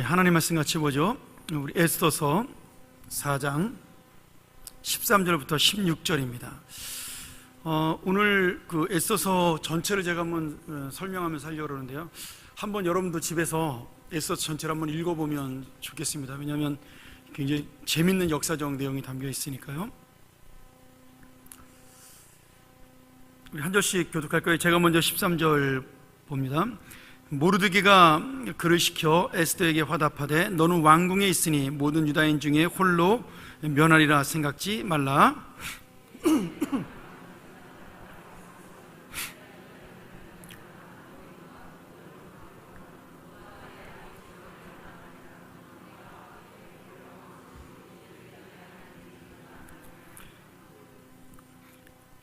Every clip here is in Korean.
하나님 말씀 같이 보죠. 우리 에스더서 4장 13절부터 16절입니다. 오늘 그 에스더서 전체를 제가 한번 설명하면서 하려고 그러는데요. 한번 여러분도 집에서 에스더서 전체를 한번 읽어보면 좋겠습니다. 왜냐하면 굉장히 재밌는 역사적 내용이 담겨 있으니까요. 우리 한 절씩 교독할 거예요. 제가 먼저 13절 봅니다. 모르드게가 그를 시켜 에스더에게 화답하되 너는 왕궁에 있으니 모든 유다인 중에 홀로 면하리라 생각지 말라.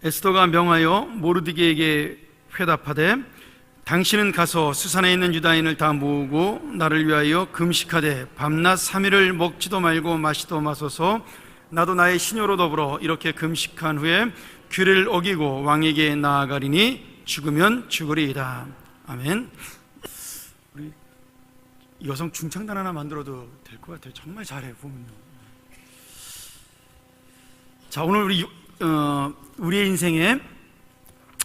에스더가 명하여 모르드게에게 회답하되 당신은 가서 수산에 있는 유다인을 다 모으고 나를 위하여 금식하되 밤낮 3일을 먹지도 말고 마시도 마소서. 나도 나의 시녀로 더불어 이렇게 금식한 후에 규례를 어기고 왕에게 나아가리니 죽으면 죽으리이다. 아멘. 우리 여성 중창단 하나 만들어도 될 것 같아요. 정말 잘해 보면요. 자, 오늘 우리의 인생에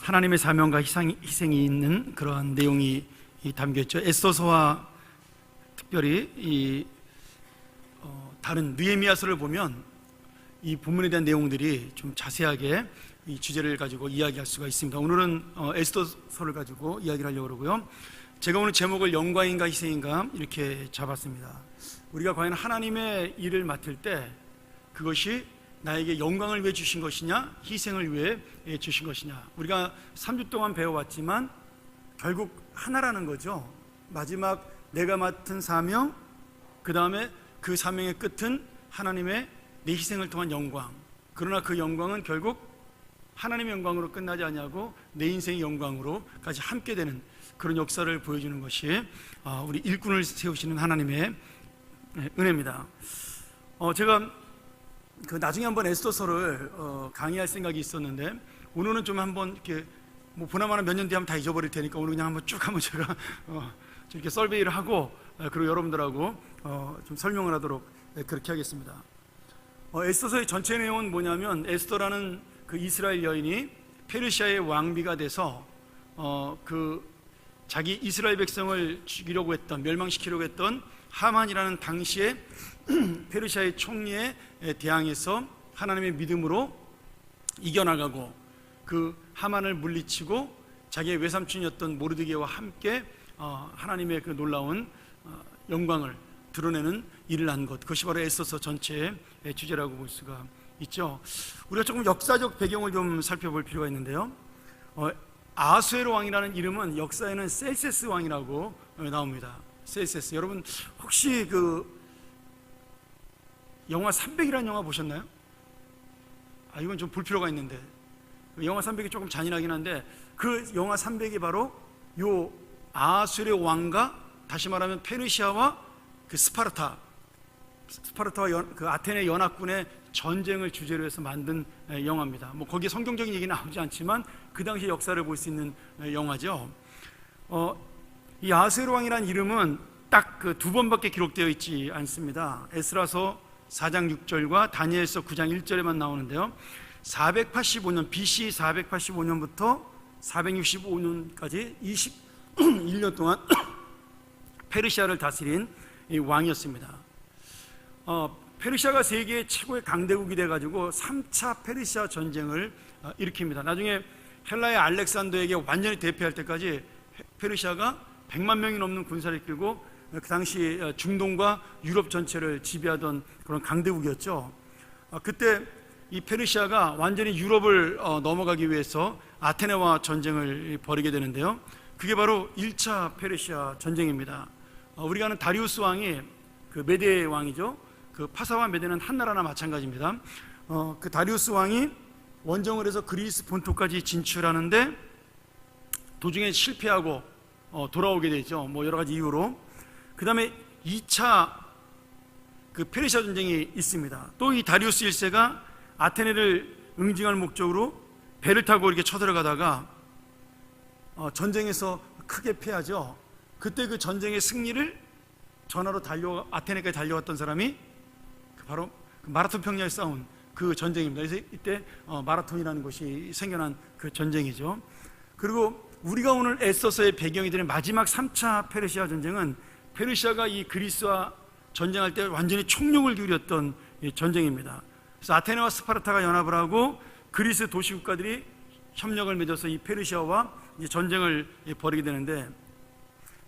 하나님의 사명과 희생이 있는 그러한 내용이 담겨있죠. 에스더서와 특별히 다른 느헤미야서를 보면 이 본문에 대한 내용들이 좀 자세하게 이 주제를 가지고 이야기할 수가 있습니다. 오늘은 에스더서를 가지고 이야기를 하려고 그러고요. 제가 오늘 제목을 영광인가 희생인가 이렇게 잡았습니다. 우리가 과연 하나님의 일을 맡을 때 그것이 나에게 영광을 위해 주신 것이냐, 희생을 위해 주신 것이냐. 우리가 3주 동안 배워왔지만 결국 하나라는 거죠. 마지막 내가 맡은 사명, 그 다음에 그 사명의 끝은 하나님의 내 희생을 통한 영광. 그러나 그 영광은 결국 하나님의 영광으로 끝나지 않냐고 내 인생의 영광으로까지 함께 되는 그런 역사를 보여주는 것이 우리 일꾼을 세우시는 하나님의 은혜입니다. 제가 나중에 한번 에스더서를 강의할 생각이 있었는데 오늘은 좀 한번 이렇게 보나마나 몇 년 뒤에 하면 다 잊어버릴 테니까 오늘 그냥 한번 쭉 한번 제가 이렇게 설베이를 하고 그리고 여러분들하고 좀 설명을 하도록 그렇게 하겠습니다. 에스더서의 전체 내용은 뭐냐면 에스더라는 그 이스라엘 여인이 페르시아의 왕비가 돼서 그 자기 이스라엘 백성을 죽이려고 했던, 멸망시키려고 했던 하만이라는 당시의 페르시아의 총리에 대항해서 하나님의 믿음으로 이겨나가고 그 하만을 물리치고 자기의 외삼촌이었던 모르드게와 함께 하나님의 그 놀라운 영광을 드러내는 일을 한 것, 그것이 바로 에스더서 전체의 주제라고 볼 수가 있죠. 우리가 조금 역사적 배경을 좀 살펴볼 필요가 있는데요. 아하수에로 왕이라는 이름은 역사에는 셀세스 왕이라고 나옵니다. 셀세스. 여러분 혹시 그 영화 300이라는 영화 보셨나요? 이건 좀 볼 필요가 있는데 영화 300이 조금 잔인하긴 한데 그 영화 300이 바로 요 아하수에로 왕과 다시 말하면 페르시아와 그 스파르타와 그 아테네 연합군의 전쟁을 주제로 해서 만든 영화입니다. 거기에 성경적인 얘기는 나오지 않지만 그 당시 역사를 볼 수 있는 영화죠. 이 아하수에로 왕이라는 이름은 딱 그 두 번밖에 기록되어 있지 않습니다. 에스라서 4장 6절과 다니엘서 9장 1절에만 나오는데요. 485년 BC 485년부터 465년까지 21년 동안 페르시아를 다스린 이 왕이었습니다. 페르시아가 세계 최고의 강대국이 돼가지고 3차 페르시아 전쟁을 일으킵니다. 나중에 헬라의 알렉산더에게 완전히 대패할 때까지 페르시아가 100만 명이 넘는 군사를 이끌고 그 당시 중동과 유럽 전체를 지배하던 그런 강대국이었죠. 그때 이 페르시아가 완전히 유럽을 넘어가기 위해서 아테네와 전쟁을 벌이게 되는데요. 그게 바로 1차 페르시아 전쟁입니다. 우리가 아는 다리우스 왕이 그 메데 왕이죠. 그 파사와 메데는 한 나라나 마찬가지입니다. 그 다리우스 왕이 원정을 해서 그리스 본토까지 진출하는데 도중에 실패하고 돌아오게 되죠. 여러 가지 이유로. 그 다음에 2차 그 페르시아 전쟁이 있습니다. 또 이 다리우스 1세가 아테네를 응징할 목적으로 배를 타고 이렇게 쳐들어가다가 전쟁에서 크게 패하죠. 그때 그 전쟁의 승리를 전하로 아테네까지 달려왔던 사람이 바로 마라톤 평야에 싸운 그 전쟁입니다. 그래서 이때 마라톤이라는 것이 생겨난 그 전쟁이죠. 그리고 우리가 오늘 에스더서의 배경이 되는 마지막 3차 페르시아 전쟁은 페르시아가 이 그리스와 전쟁할 때 완전히 총력을 기울였던 전쟁입니다. 그래서 아테네와 스파르타가 연합을 하고 그리스 도시국가들이 협력을 맺어서 이 페르시아와 이제 전쟁을 벌이게 되는데,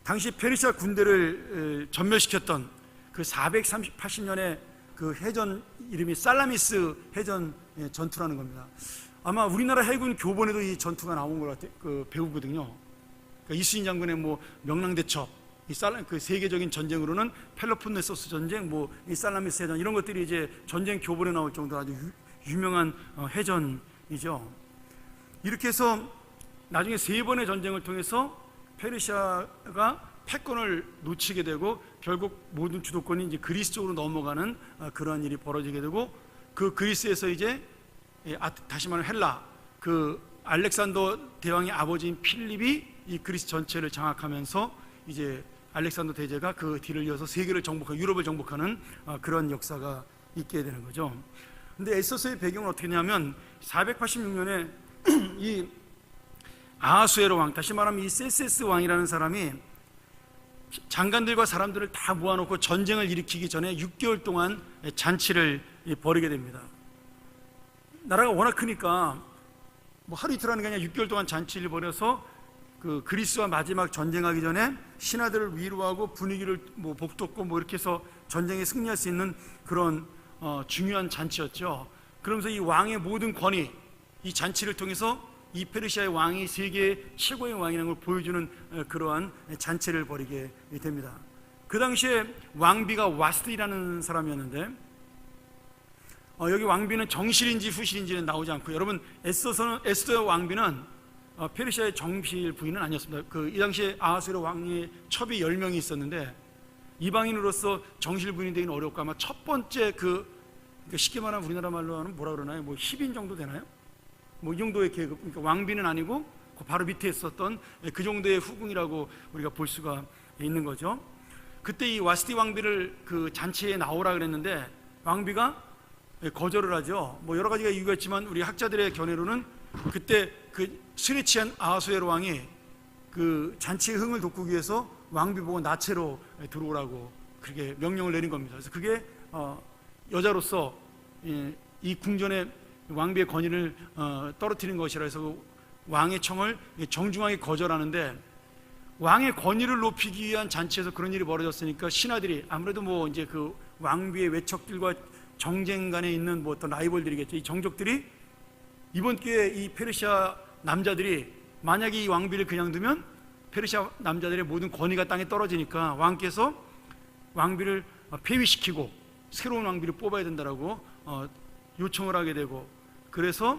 당시 페르시아 군대를 전멸시켰던 그 480년의 그 해전 이름이 살라미스 해전 전투라는 겁니다. 아마 우리나라 해군 교본에도 이 전투가 나온 것 같아요. 배우거든요. 그러니까 이순신 장군의 명랑대첩, 그 세계적인 전쟁으로는 펠로폰네소스 전쟁, 이 살라미스 해전, 이런 것들이 이제 전쟁 교본에 나올 정도로 아주 유명한 해전이죠. 이렇게 해서 나중에 3번의 전쟁을 통해서 페르시아가 패권을 놓치게 되고 결국 모든 주도권이 이제 그리스 쪽으로 넘어가는 그런 일이 벌어지게 되고, 그 그리스에서 이제 다시 말하면 헬라, 그 알렉산더 대왕의 아버지인 필립이 이 그리스 전체를 장악하면서 이제 알렉산더 대제가 그 뒤를 이어서 세계를 정복하고 유럽을 정복하는 그런 역사가 있게 되는 거죠. 근데 에스더서의 배경은 어떻게 되냐면 486년에 이 아하수에로 왕, 다시 말하면 이 세세스 왕이라는 사람이 장관들과 사람들을 다 모아놓고 전쟁을 일으키기 전에 6개월 동안 잔치를 벌이게 됩니다. 나라가 워낙 크니까 하루 이틀 하는 게 아니라 6개월 동안 잔치를 벌여서 그 그리스와 마지막 전쟁하기 전에 신하들을 위로하고 분위기를 복돋고 이렇게 해서 전쟁에 승리할 수 있는 그런 중요한 잔치였죠. 그러면서 이 왕의 모든 권위, 이 잔치를 통해서 이 페르시아의 왕이 세계 최고의 왕이라는 걸 보여주는 그러한 잔치를 벌이게 됩니다. 그 당시에 왕비가 와스티라는 사람이었는데, 여기 왕비는 정실인지 후실인지는 나오지 않고, 여러분 에스더의 왕비는 페르시아의 정실 부인은 아니었습니다. 이 당시에 아하수에로 왕의 첩이 10명이 있었는데 이방인으로서 정실 부인이 되기는 어렵고, 아마 첫 번째 쉽게 말하면 우리나라 말로 하는 뭐라 그러나요? 10인 정도 되나요? 이 정도의 계급, 그러니까 왕비는 아니고 그 바로 밑에 있었던 그 정도의 후궁이라고 우리가 볼 수가 있는 거죠. 그때 이 와스티 왕비를 그 잔치에 나오라 그랬는데 왕비가 거절을 하죠. 여러 가지가 이유가 있지만 우리 학자들의 견해로는 그때 그 술에 취한 아하수에로 왕이 그 잔치의 흥을 돋구기 위해서 왕비 보고 나체로 들어오라고 그렇게 명령을 내린 겁니다. 그래서 그게 여자로서 이 궁전의 왕비의 권위를 떨어뜨린 것이라 해서 왕의 청을 정중하게 거절하는데, 왕의 권위를 높이기 위한 잔치에서 그런 일이 벌어졌으니까 신하들이 아무래도 이제 그 왕비의 외척들과 정쟁 간에 있는 어떤 라이벌들이겠죠. 이 정족들이 이번 기회에 이 페르시아 남자들이 만약에 이 왕비를 그냥 두면 페르시아 남자들의 모든 권위가 땅에 떨어지니까 왕께서 왕비를 폐위시키고 새로운 왕비를 뽑아야 된다라고 요청을 하게 되고, 그래서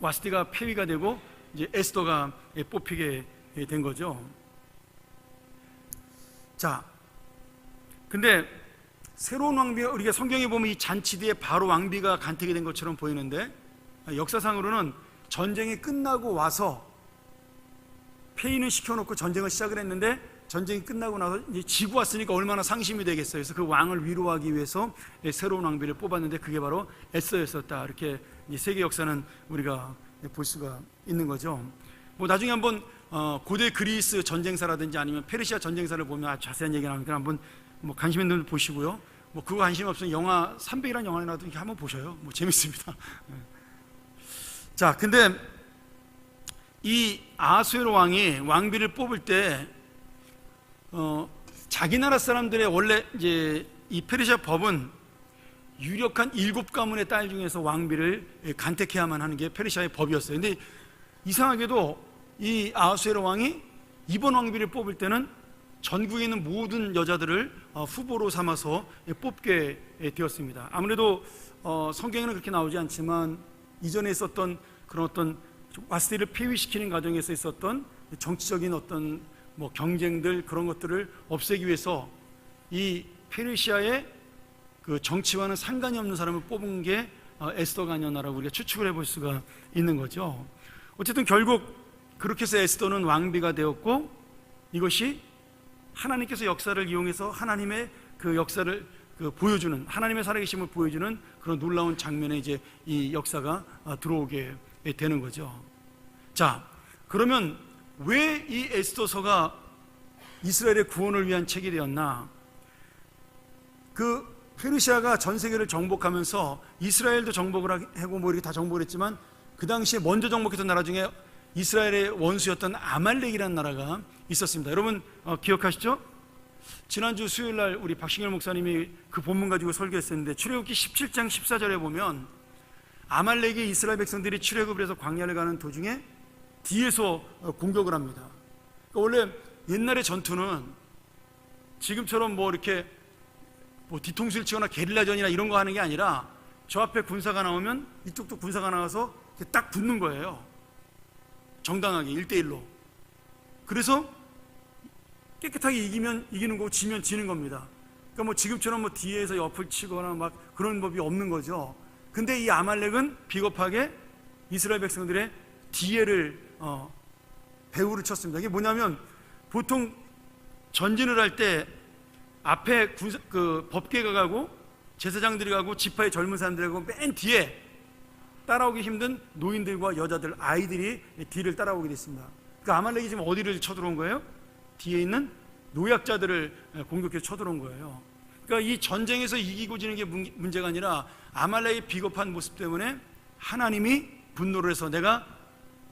와스티가 폐위가 되고 이제 에스더가 뽑히게 된 거죠. 자, 근데 새로운 왕비가, 우리가 성경에 보면 이 잔치 뒤에 바로 왕비가 간택이 된 것처럼 보이는데, 역사상으로는 전쟁이 끝나고 와서 폐위는 시켜놓고 전쟁을 시작을 했는데, 전쟁이 끝나고 나서 이제 지고 왔으니까 얼마나 상심이 되겠어요. 그래서 그 왕을 위로하기 위해서 새로운 왕비를 뽑았는데 그게 바로 에스더였었다. 이렇게 세계 역사는 우리가 볼 수가 있는 거죠. 나중에 한번 고대 그리스 전쟁사라든지 아니면 페르시아 전쟁사를 보면 아주 자세한 얘기가 나오니까 한번 관심 있는 분 보시고요. 그거 관심 없으면 영화 300이라는 영화라도 이렇게 한번 보셔요. 재밌습니다. 자, 근데 이 아하수에로 왕이 왕비를 뽑을 때 자기 나라 사람들의 원래 이제 이 페르시아 법은 유력한 7가문의 딸 중에서 왕비를 간택해야만 하는 게 페르시아의 법이었어요. 근데 이상하게도 이 아하수에로 왕이 이번 왕비를 뽑을 때는 전국에 있는 모든 여자들을 후보로 삼아서 뽑게 되었습니다. 아무래도 성경에는 그렇게 나오지 않지만 이전에 있었던 그런 어떤 와스티를 폐위시키는 과정에서 있었던 정치적인 어떤 경쟁들, 그런 것들을 없애기 위해서 이 페르시아의 그 정치와는 상관이 없는 사람을 뽑은 게 에스더가 아니었나라고 우리가 추측을 해볼 수가 있는 거죠. 어쨌든 결국 그렇게 해서 에스더는 왕비가 되었고, 이것이 하나님께서 역사를 이용해서 하나님의 그 역사를 보여주는, 하나님의 살아계심을 보여주는 그런 놀라운 장면에 이제 이 역사가 들어오게 되는 거죠. 자, 그러면 왜 이 에스더서가 이스라엘의 구원을 위한 책이 되었나? 그 페르시아가 전 세계를 정복하면서 이스라엘도 정복을 하고 뭐 이렇게 다 정복을 했지만, 그 당시에 먼저 정복했던 나라 중에 이스라엘의 원수였던 아말렉이라는 나라가 있었습니다. 여러분 기억하시죠? 지난주 수요일날 우리 박신열 목사님이 그 본문 가지고 설교했었는데, 출애굽기 17장 14절에 보면 아말렉이 이스라엘 백성들이 출애굽을 해서 광야를 가는 도중에 뒤에서 공격을 합니다. 그러니까 원래 옛날의 전투는 지금처럼 뭐 이렇게 뭐 뒤통수를 치거나 게릴라전이나 이런 거 하는 게 아니라, 저 앞에 군사가 나오면 이쪽도 군사가 나와서 딱 붙는 거예요. 정당하게 1대1로. 그래서 깨끗하게 이기면 이기는 거고 지면 지는 겁니다. 그러니까 뭐 지금처럼 뭐 뒤에서 옆을 치거나 막 그런 법이 없는 거죠. 근데 이 아말렉은 비겁하게 이스라엘 백성들의 뒤에를 배후를 쳤습니다. 이게 뭐냐면, 보통 전진을 할 때 앞에 그 법계가 가고 제사장들이 가고 지파의 젊은 사람들이 가고 맨 뒤에 따라오기 힘든 노인들과 여자들, 아이들이 뒤를 따라오게 됐습니다. 그러니까 아말렉이 지금 어디를 쳐들어온 거예요? 뒤에 있는 노약자들을 공격해서 쳐들어온 거예요. 그러니까 이 전쟁에서 이기고 지는 게 문제가 아니라 아말렉의 비겁한 모습 때문에 하나님이 분노를 해서 내가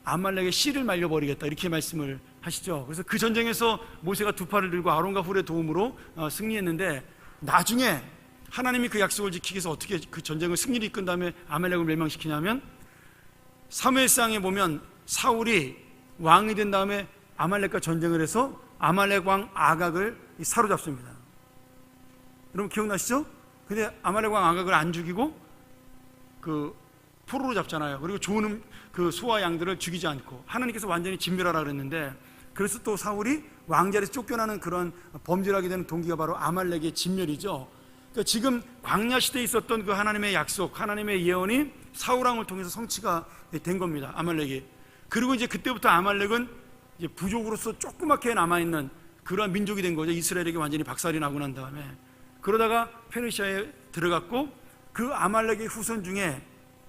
아말렉의 씨를 말려버리겠다, 이렇게 말씀을 하시죠. 그래서 그 전쟁에서 모세가 두 팔을 들고 아론과 훌의 도움으로 승리했는데, 나중에 하나님이 그 약속을 지키기 위해서 어떻게 그 전쟁을 승리를 이끈 다음에 아말렉을 멸망시키냐면, 사무엘상에 보면 사울이 왕이 된 다음에 아말렉과 전쟁을 해서 아말렉 왕 아각을 사로잡습니다. 여러분 기억나시죠? 근데 아말렉 왕 아각을 안 죽이고 그 포로로 잡잖아요. 그리고 좋은 그 소와 양들을 죽이지 않고 하나님께서 완전히 진멸하라 그랬는데, 그래서 또 사울이 왕자리에서 쫓겨나는 그런 범죄를 하게 되는 동기가 바로 아말렉의 진멸이죠. 그러니까 지금 광야 시대에 있었던 그 하나님의 약속, 하나님의 예언이 사울왕을 통해서 성취가 된 겁니다. 아말렉이. 그리고 이제 그때부터 아말렉은 이제 부족으로서 조그맣게 남아있는 그러한 민족이 된 거죠. 이스라엘에게 완전히 박살이 나고 난 다음에. 그러다가 페르시아에 들어갔고, 그 아말렉의 후손 중에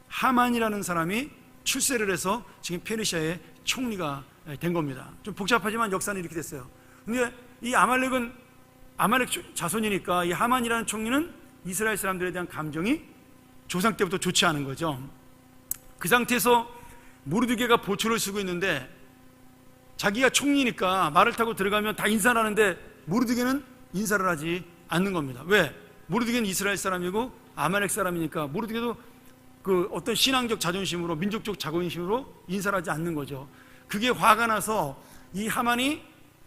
하만이라는 사람이 출세를 해서 지금 페르시아의 총리가 된 겁니다. 좀 복잡하지만 역사는 이렇게 됐어요. 근데 이 아말렉은 아말렉 자손이니까 이 하만이라는 총리는 이스라엘 사람들에 대한 감정이 조상 때부터 좋지 않은 거죠. 그 상태에서 모르드게가 보초를 쓰고 있는데, 자기가 총리니까 말을 타고 들어가면 다 인사를 하는데 모르드게는 인사를 하지 않는 겁니다. 왜? 모르드게는 이스라엘 사람이고 아말렉 사람이니까 모르드게도 그 어떤 신앙적 자존심으로, 민족적 자존심으로 인사를 하지 않는 거죠. 그게 화가 나서 이 하만이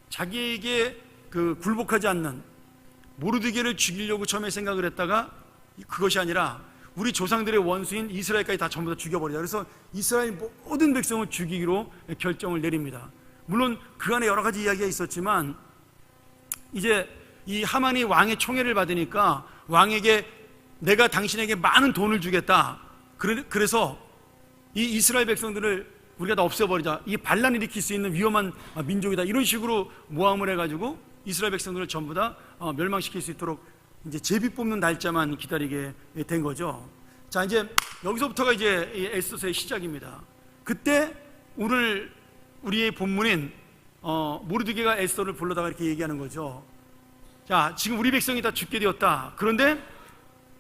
자기에게 그 굴복하지 않는 모르드게를 죽이려고 처음에 생각을 했다가, 그것이 아니라 우리 조상들의 원수인 이스라엘까지 다 전부 다 죽여버리자. 그래서 이스라엘 모든 백성을 죽이기로 결정을 내립니다. 물론 그 안에 여러 가지 이야기가 있었지만, 이제 이 하만이 왕의 총애를 받으니까 왕에게 내가 당신에게 많은 돈을 주겠다, 그래서 이 이스라엘 백성들을 우리가 다 없애버리자, 이 반란을 일으킬 수 있는 위험한 민족이다, 이런 식으로 모함을 해가지고 이스라엘 백성들을 전부 다 멸망시킬 수 있도록 이제 제비 뽑는 날짜만 기다리게 된 거죠. 자, 이제 여기서부터가 이제 에스더서의 시작입니다. 그때 오늘 우리의 본문인 모르드게가 에스더를 불러다가 이렇게 얘기하는 거죠. 자, 지금 우리 백성이 다 죽게 되었다. 그런데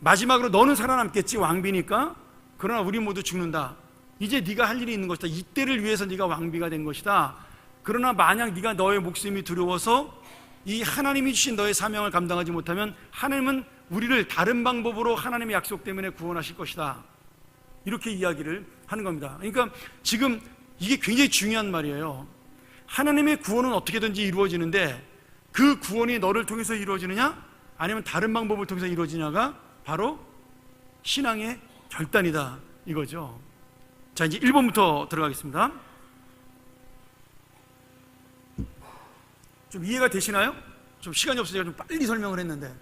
마지막으로 너는 살아남겠지, 왕비니까. 그러나 우리 모두 죽는다. 이제 네가 할 일이 있는 것이다. 이때를 위해서 네가 왕비가 된 것이다. 그러나 만약 네가 너의 목숨이 두려워서 이 하나님이 주신 너의 사명을 감당하지 못하면 하나님은 우리를 다른 방법으로 하나님의 약속 때문에 구원하실 것이다. 이렇게 이야기를 하는 겁니다. 그러니까 지금 이게 굉장히 중요한 말이에요. 하나님의 구원은 어떻게든지 이루어지는데, 그 구원이 너를 통해서 이루어지느냐 아니면 다른 방법을 통해서 이루어지냐가 바로 신앙의 결단이다, 이거죠. 자, 이제 1번부터 들어가겠습니다. 좀 이해가 되시나요? 좀 시간이 없어서 제가 좀 빨리 설명을 했는데,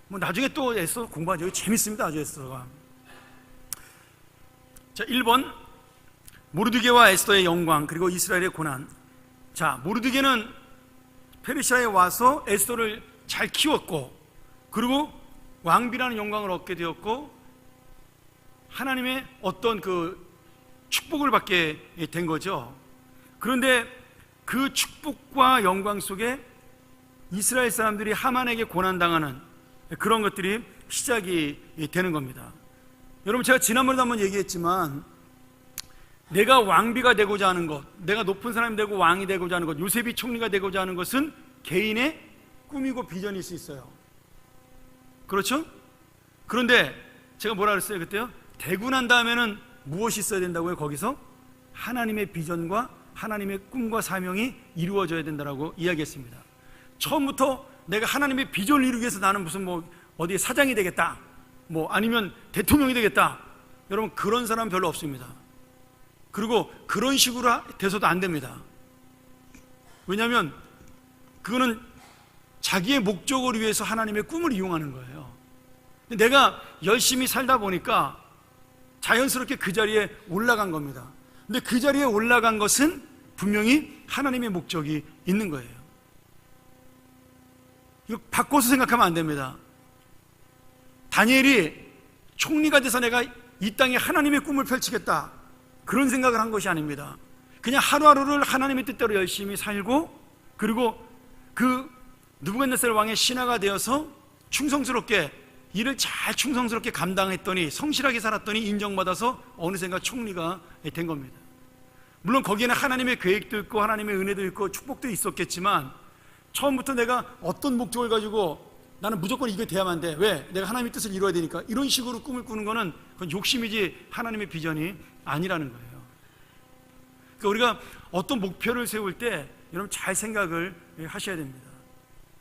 뭐 나중에 또 에스더 공부하죠. 재밌습니다, 아주 에스더가. 자, 1번 모르드게와 에스더의 영광, 그리고 이스라엘의 고난. 자, 모르드게는 페르시아에 와서 에스더를 잘 키웠고, 그리고 왕비라는 영광을 얻게 되었고, 하나님의 어떤 그 축복을 받게 된 거죠. 그런데 그 축복과 영광 속에 이스라엘 사람들이 하만에게 고난당하는 그런 것들이 시작이 되는 겁니다. 여러분, 제가 지난번에도 한번 얘기했지만, 내가 왕비가 되고자 하는 것, 내가 높은 사람이 되고 왕이 되고자 하는 것, 요셉이 총리가 되고자 하는 것은 개인의 꿈이고 비전일 수 있어요. 그렇죠? 그런데 제가 뭐라 그랬어요 그때요? 되고 난 다음에는 무엇이 있어야 된다고요? 거기서 하나님의 비전과 하나님의 꿈과 사명이 이루어져야 된다고 이야기했습니다. 처음부터 내가 하나님의 비전을 이루기 위해서 나는 무슨 어디에 사장이 되겠다, 아니면 대통령이 되겠다, 여러분, 그런 사람 별로 없습니다. 그리고 그런 식으로 돼서도 안 됩니다. 왜냐하면 그거는 자기의 목적을 위해서 하나님의 꿈을 이용하는 거예요. 내가 열심히 살다 보니까 자연스럽게 그 자리에 올라간 겁니다. 근데 그 자리에 올라간 것은 분명히 하나님의 목적이 있는 거예요. 이거 바꿔서 생각하면 안 됩니다. 다니엘이 총리가 돼서 내가 이 땅에 하나님의 꿈을 펼치겠다, 그런 생각을 한 것이 아닙니다. 그냥 하루하루를 하나님의 뜻대로 열심히 살고, 그리고 그 느부갓네살 왕의 신하가 되어서 충성스럽게 일을 잘 충성스럽게 감당했더니, 성실하게 살았더니 인정받아서 어느샌가 총리가 된 겁니다. 물론 거기에는 하나님의 계획도 있고 하나님의 은혜도 있고 축복도 있었겠지만, 처음부터 내가 어떤 목적을 가지고 나는 무조건 이게 돼야만 돼, 왜? 내가 하나님의 뜻을 이루어야 되니까, 이런 식으로 꿈을 꾸는 거는 그건 욕심이지 하나님의 비전이 아니라는 거예요. 그러니까 우리가 어떤 목표를 세울 때 여러분 잘 생각을 하셔야 됩니다.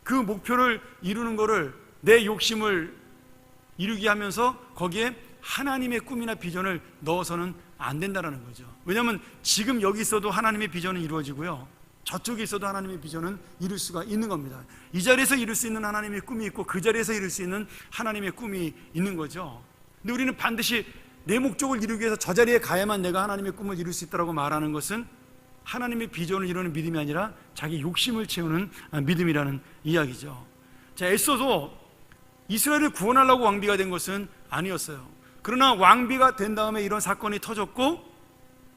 그 목표를 이루는 거를 내 욕심을 이루게 하면서 거기에 하나님의 꿈이나 비전을 넣어서는 안 된다는 거죠. 왜냐하면 지금 여기 있어도 하나님의 비전은 이루어지고요, 저쪽에 있어도 하나님의 비전은 이룰 수가 있는 겁니다. 이 자리에서 이룰 수 있는 하나님의 꿈이 있고, 그 자리에서 이룰 수 있는 하나님의 꿈이 있는 거죠. 근데 우리는 반드시 내 목적을 이루기 위해서 저 자리에 가야만 내가 하나님의 꿈을 이룰 수 있다고 말하는 것은 하나님의 비전을 이루는 믿음이 아니라 자기 욕심을 채우는 믿음이라는 이야기죠. 자, 애써서 이스라엘을 구원하려고 왕비가 된 것은 아니었어요. 그러나 왕비가 된 다음에 이런 사건이 터졌고,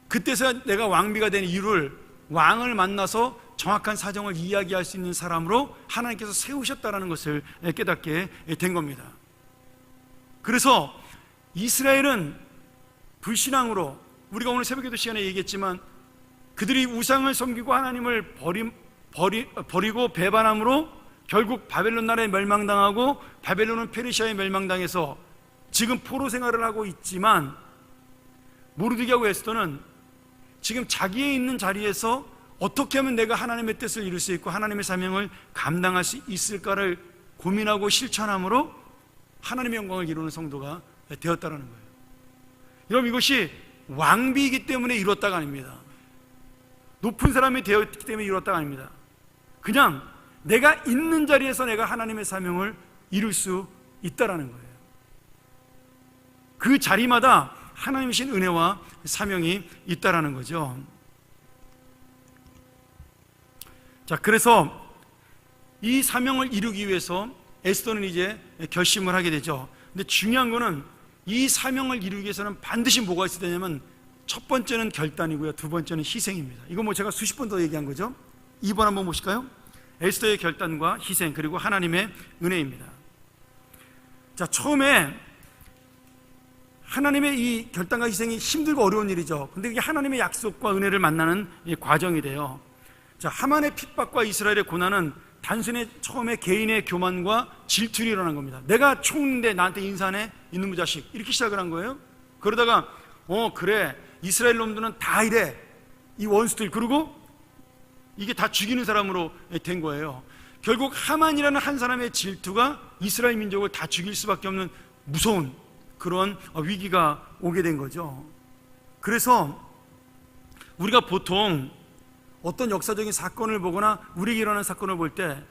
그때서야 내가 왕비가 된 이유를 왕을 만나서 정확한 사정을 이야기할 수 있는 사람으로 하나님께서 세우셨다는 것을 깨닫게 된 겁니다. 그래서 이스라엘은 불신앙으로, 우리가 오늘 새벽에도 시간에 얘기했지만, 그들이 우상을 섬기고 하나님을 버리고 배반함으로 결국 바벨론 나라에 멸망당하고, 바벨론은 페르시아에 멸망당해서 지금 포로 생활을 하고 있지만, 모르드게하고 에스더는 지금 자기의 있는 자리에서 어떻게 하면 내가 하나님의 뜻을 이룰 수 있고 하나님의 사명을 감당할 수 있을까를 고민하고 실천함으로 하나님의 영광을 이루는 성도가 되었다는 거예요. 여러분, 이것이 왕비이기 때문에 이뤘다가 아닙니다. 높은 사람이 되었기 때문에 이뤘다가 아닙니다. 그냥 내가 있는 자리에서 내가 하나님의 사명을 이룰 수 있다는 거예요. 그 자리마다 하나님이신 은혜와 사명이 있다는 거죠. 자, 그래서 이 사명을 이루기 위해서 에스더는 이제 결심을 하게 되죠. 근데 중요한 거는 이 사명을 이루기 위해서는 반드시 뭐가 있어야 되냐면, 첫 번째는 결단이고요, 두 번째는 희생입니다. 이거 제가 수십 번 더 얘기한 거죠. 2번 한번 보실까요? 에스더의 결단과 희생, 그리고 하나님의 은혜입니다. 자, 처음에 하나님의 이 결단과 희생이 힘들고 어려운 일이죠. 근데 이게 하나님의 약속과 은혜를 만나는 과정이 돼요. 자, 하만의 핍박과 이스라엘의 고난은 단순히 처음에 개인의 교만과 질투로 일어난 겁니다. 내가 총인데 나한테 인사하네, 이놈의 자식, 이렇게 시작을 한 거예요. 그러다가 그래, 이스라엘 놈들은 다 이래, 이 원수들, 그리고 이게 다 죽이는 사람으로 된 거예요. 결국 하만이라는 한 사람의 질투가 이스라엘 민족을 다 죽일 수밖에 없는 무서운 그런 위기가 오게 된 거죠. 그래서 우리가 보통 어떤 역사적인 사건을 보거나 우리에게 일어나는 사건을 볼 때,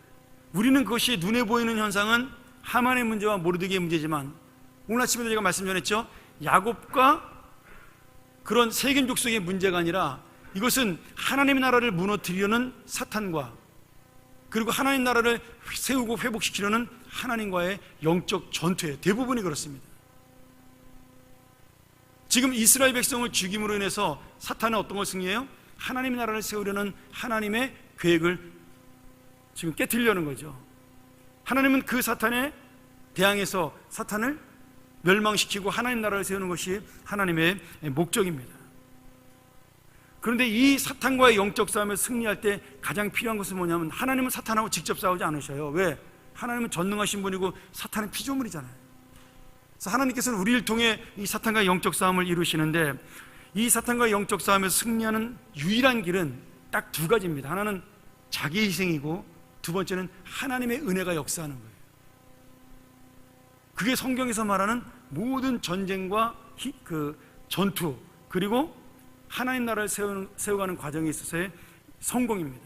우리는 그것이 눈에 보이는 현상은 하만의 문제와 모르드게의 문제지만, 오늘 아침에도 제가 말씀 전했죠. 야곱과 그런 세겜 족속의 문제가 아니라, 이것은 하나님의 나라를 무너뜨리려는 사탄과 그리고 하나님 나라를 세우고 회복시키려는 하나님과의 영적 전투예요. 대부분이 그렇습니다. 지금 이스라엘 백성을 죽임으로 인해서 사탄은 어떤 걸 승리해요? 하나님 나라를 세우려는 하나님의 계획을 지금 깨트리려는 거죠. 하나님은 그 사탄에 대항해서 사탄을 멸망시키고 하나님 나라를 세우는 것이 하나님의 목적입니다. 그런데 이 사탄과의 영적 싸움에 승리할 때 가장 필요한 것은 뭐냐면, 하나님은 사탄하고 직접 싸우지 않으셔요. 왜? 하나님은 전능하신 분이고 사탄은 피조물이잖아요. 그래서 하나님께서는 우리를 통해 이 사탄과의 영적 싸움을 이루시는데, 이 사탄과의 영적 싸움에서 승리하는 유일한 길은 딱 두 가지입니다. 하나는 자기 희생이고, 두 번째는 하나님의 은혜가 역사하는 거예요. 그게 성경에서 말하는 모든 전쟁과 그 전투, 그리고 하나님 나라를 세워가는 과정에 있어서의 성공입니다.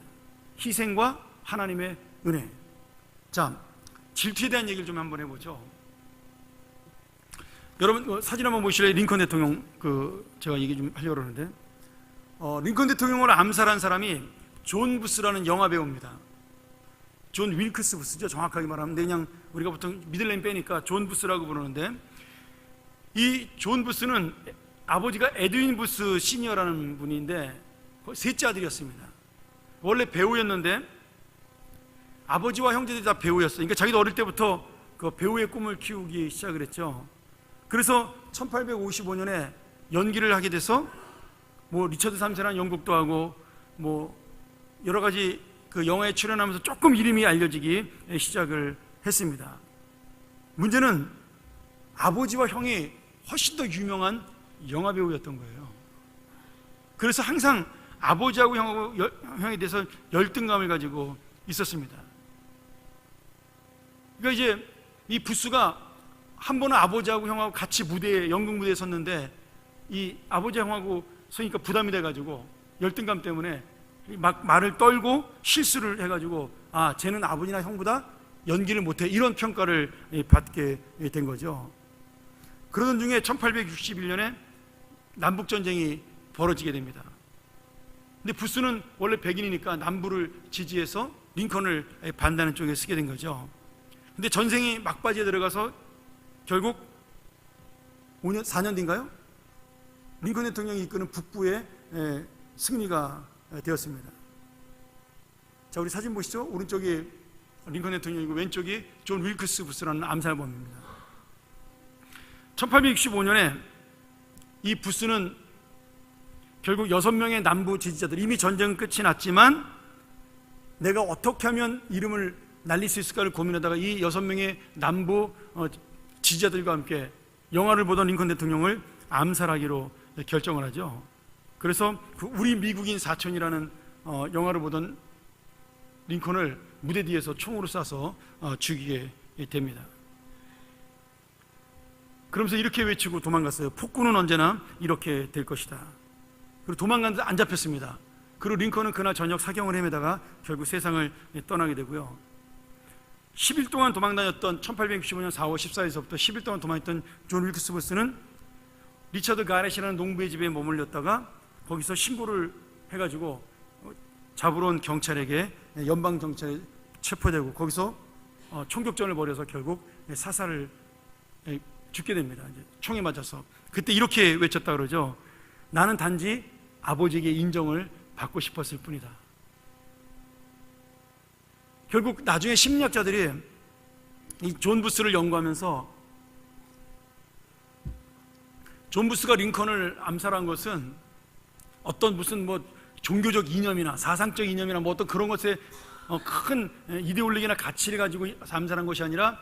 희생과 하나님의 은혜. 자, 질투에 대한 얘기를 좀 한번 해보죠. 여러분 사진 한번 보실래요? 링컨 대통령, 제가 얘기 좀 하려고 그러는데, 링컨 대통령을 암살한 사람이 존 부스라는 영화 배우입니다. 존 윌크스 부스죠, 정확하게 말하면. 그냥 우리가 보통 미들네임 빼니까 존 부스라고 부르는데, 이 존 부스는 아버지가 에드윈 부스 시니어라는 분인데 셋째 아들이었습니다. 원래 배우였는데 아버지와 형제들이 다 배우였어요. 그러니까 자기도 어릴 때부터 그 배우의 꿈을 키우기 시작을 했죠. 그래서 1855년에 연기를 하게 돼서 리처드 3세라는 연극도 하고 여러 가지 그 영화에 출연하면서 조금 이름이 알려지기 시작을 했습니다. 문제는 아버지와 형이 훨씬 더 유명한 영화 배우였던 거예요. 그래서 항상 아버지하고 형에 대해서 열등감을 가지고 있었습니다. 그러니까 이제 이 부스가 한 번은 아버지하고 형하고 같이 연극 무대에 섰는데, 이 아버지 형하고 서니까 부담이 돼가지고 열등감 때문에 막 말을 떨고 실수를 해가지고, 쟤는 아버지나 형보다 연기를 못해, 이런 평가를 받게 된 거죠. 그러던 중에 1861년에 남북전쟁이 벌어지게 됩니다. 근데 부스는 원래 백인이니까 남부를 지지해서 링컨을 반대하는 쪽에 쓰게 된 거죠. 근데 전쟁이 막바지에 들어가서 결국 4년 뒤인가요? 링컨 대통령이 이끄는 북부의 승리가 되었습니다. 자, 우리 사진 보시죠. 오른쪽이 링컨 대통령이고 왼쪽이 존 윌크스 부스라는 암살범입니다. 1865년에 이 부스는 결국 6명의 남부 지지자들, 이미 전쟁은 끝이 났지만 내가 어떻게 하면 이름을 날릴 수 있을까를 고민하다가 이 6명의 남부 지지자들과 함께 영화를 보던 링컨 대통령을 암살하기로 결정을 하죠. 그래서 우리 미국인 사촌이라는 영화를 보던 링컨을 무대 뒤에서 총으로 쏴서 죽이게 됩니다. 그러면서 이렇게 외치고 도망갔어요. 폭군은 언제나 이렇게 될 것이다. 그리고 도망갔는데 안 잡혔습니다. 그리고 링컨은 그날 저녁 사경을 헤매다가 결국 세상을 떠나게 되고요. 10일 동안 도망다녔던 1865년 4월 14일서부터 10일 동안 도망했던 존 윌크스 부스는 리처드 가렛이라는 농부의 집에 머물렀다가 거기서 신고를 해가지고 잡으러 온 경찰에게, 연방 경찰에 체포되고 거기서 총격전을 벌여서 결국 사살을 죽게 됩니다. 이제 총에 맞아서. 그때 이렇게 외쳤다 그러죠. 나는 단지 아버지에게 인정을 받고 싶었을 뿐이다. 결국 나중에 심리학자들이 이 존 부스를 연구하면서, 존 부스가 링컨을 암살한 것은 어떤 무슨 종교적 이념이나 사상적 이념이나 어떤 그런 것에 큰 이데올로기나 가치를 가지고 암살한 것이 아니라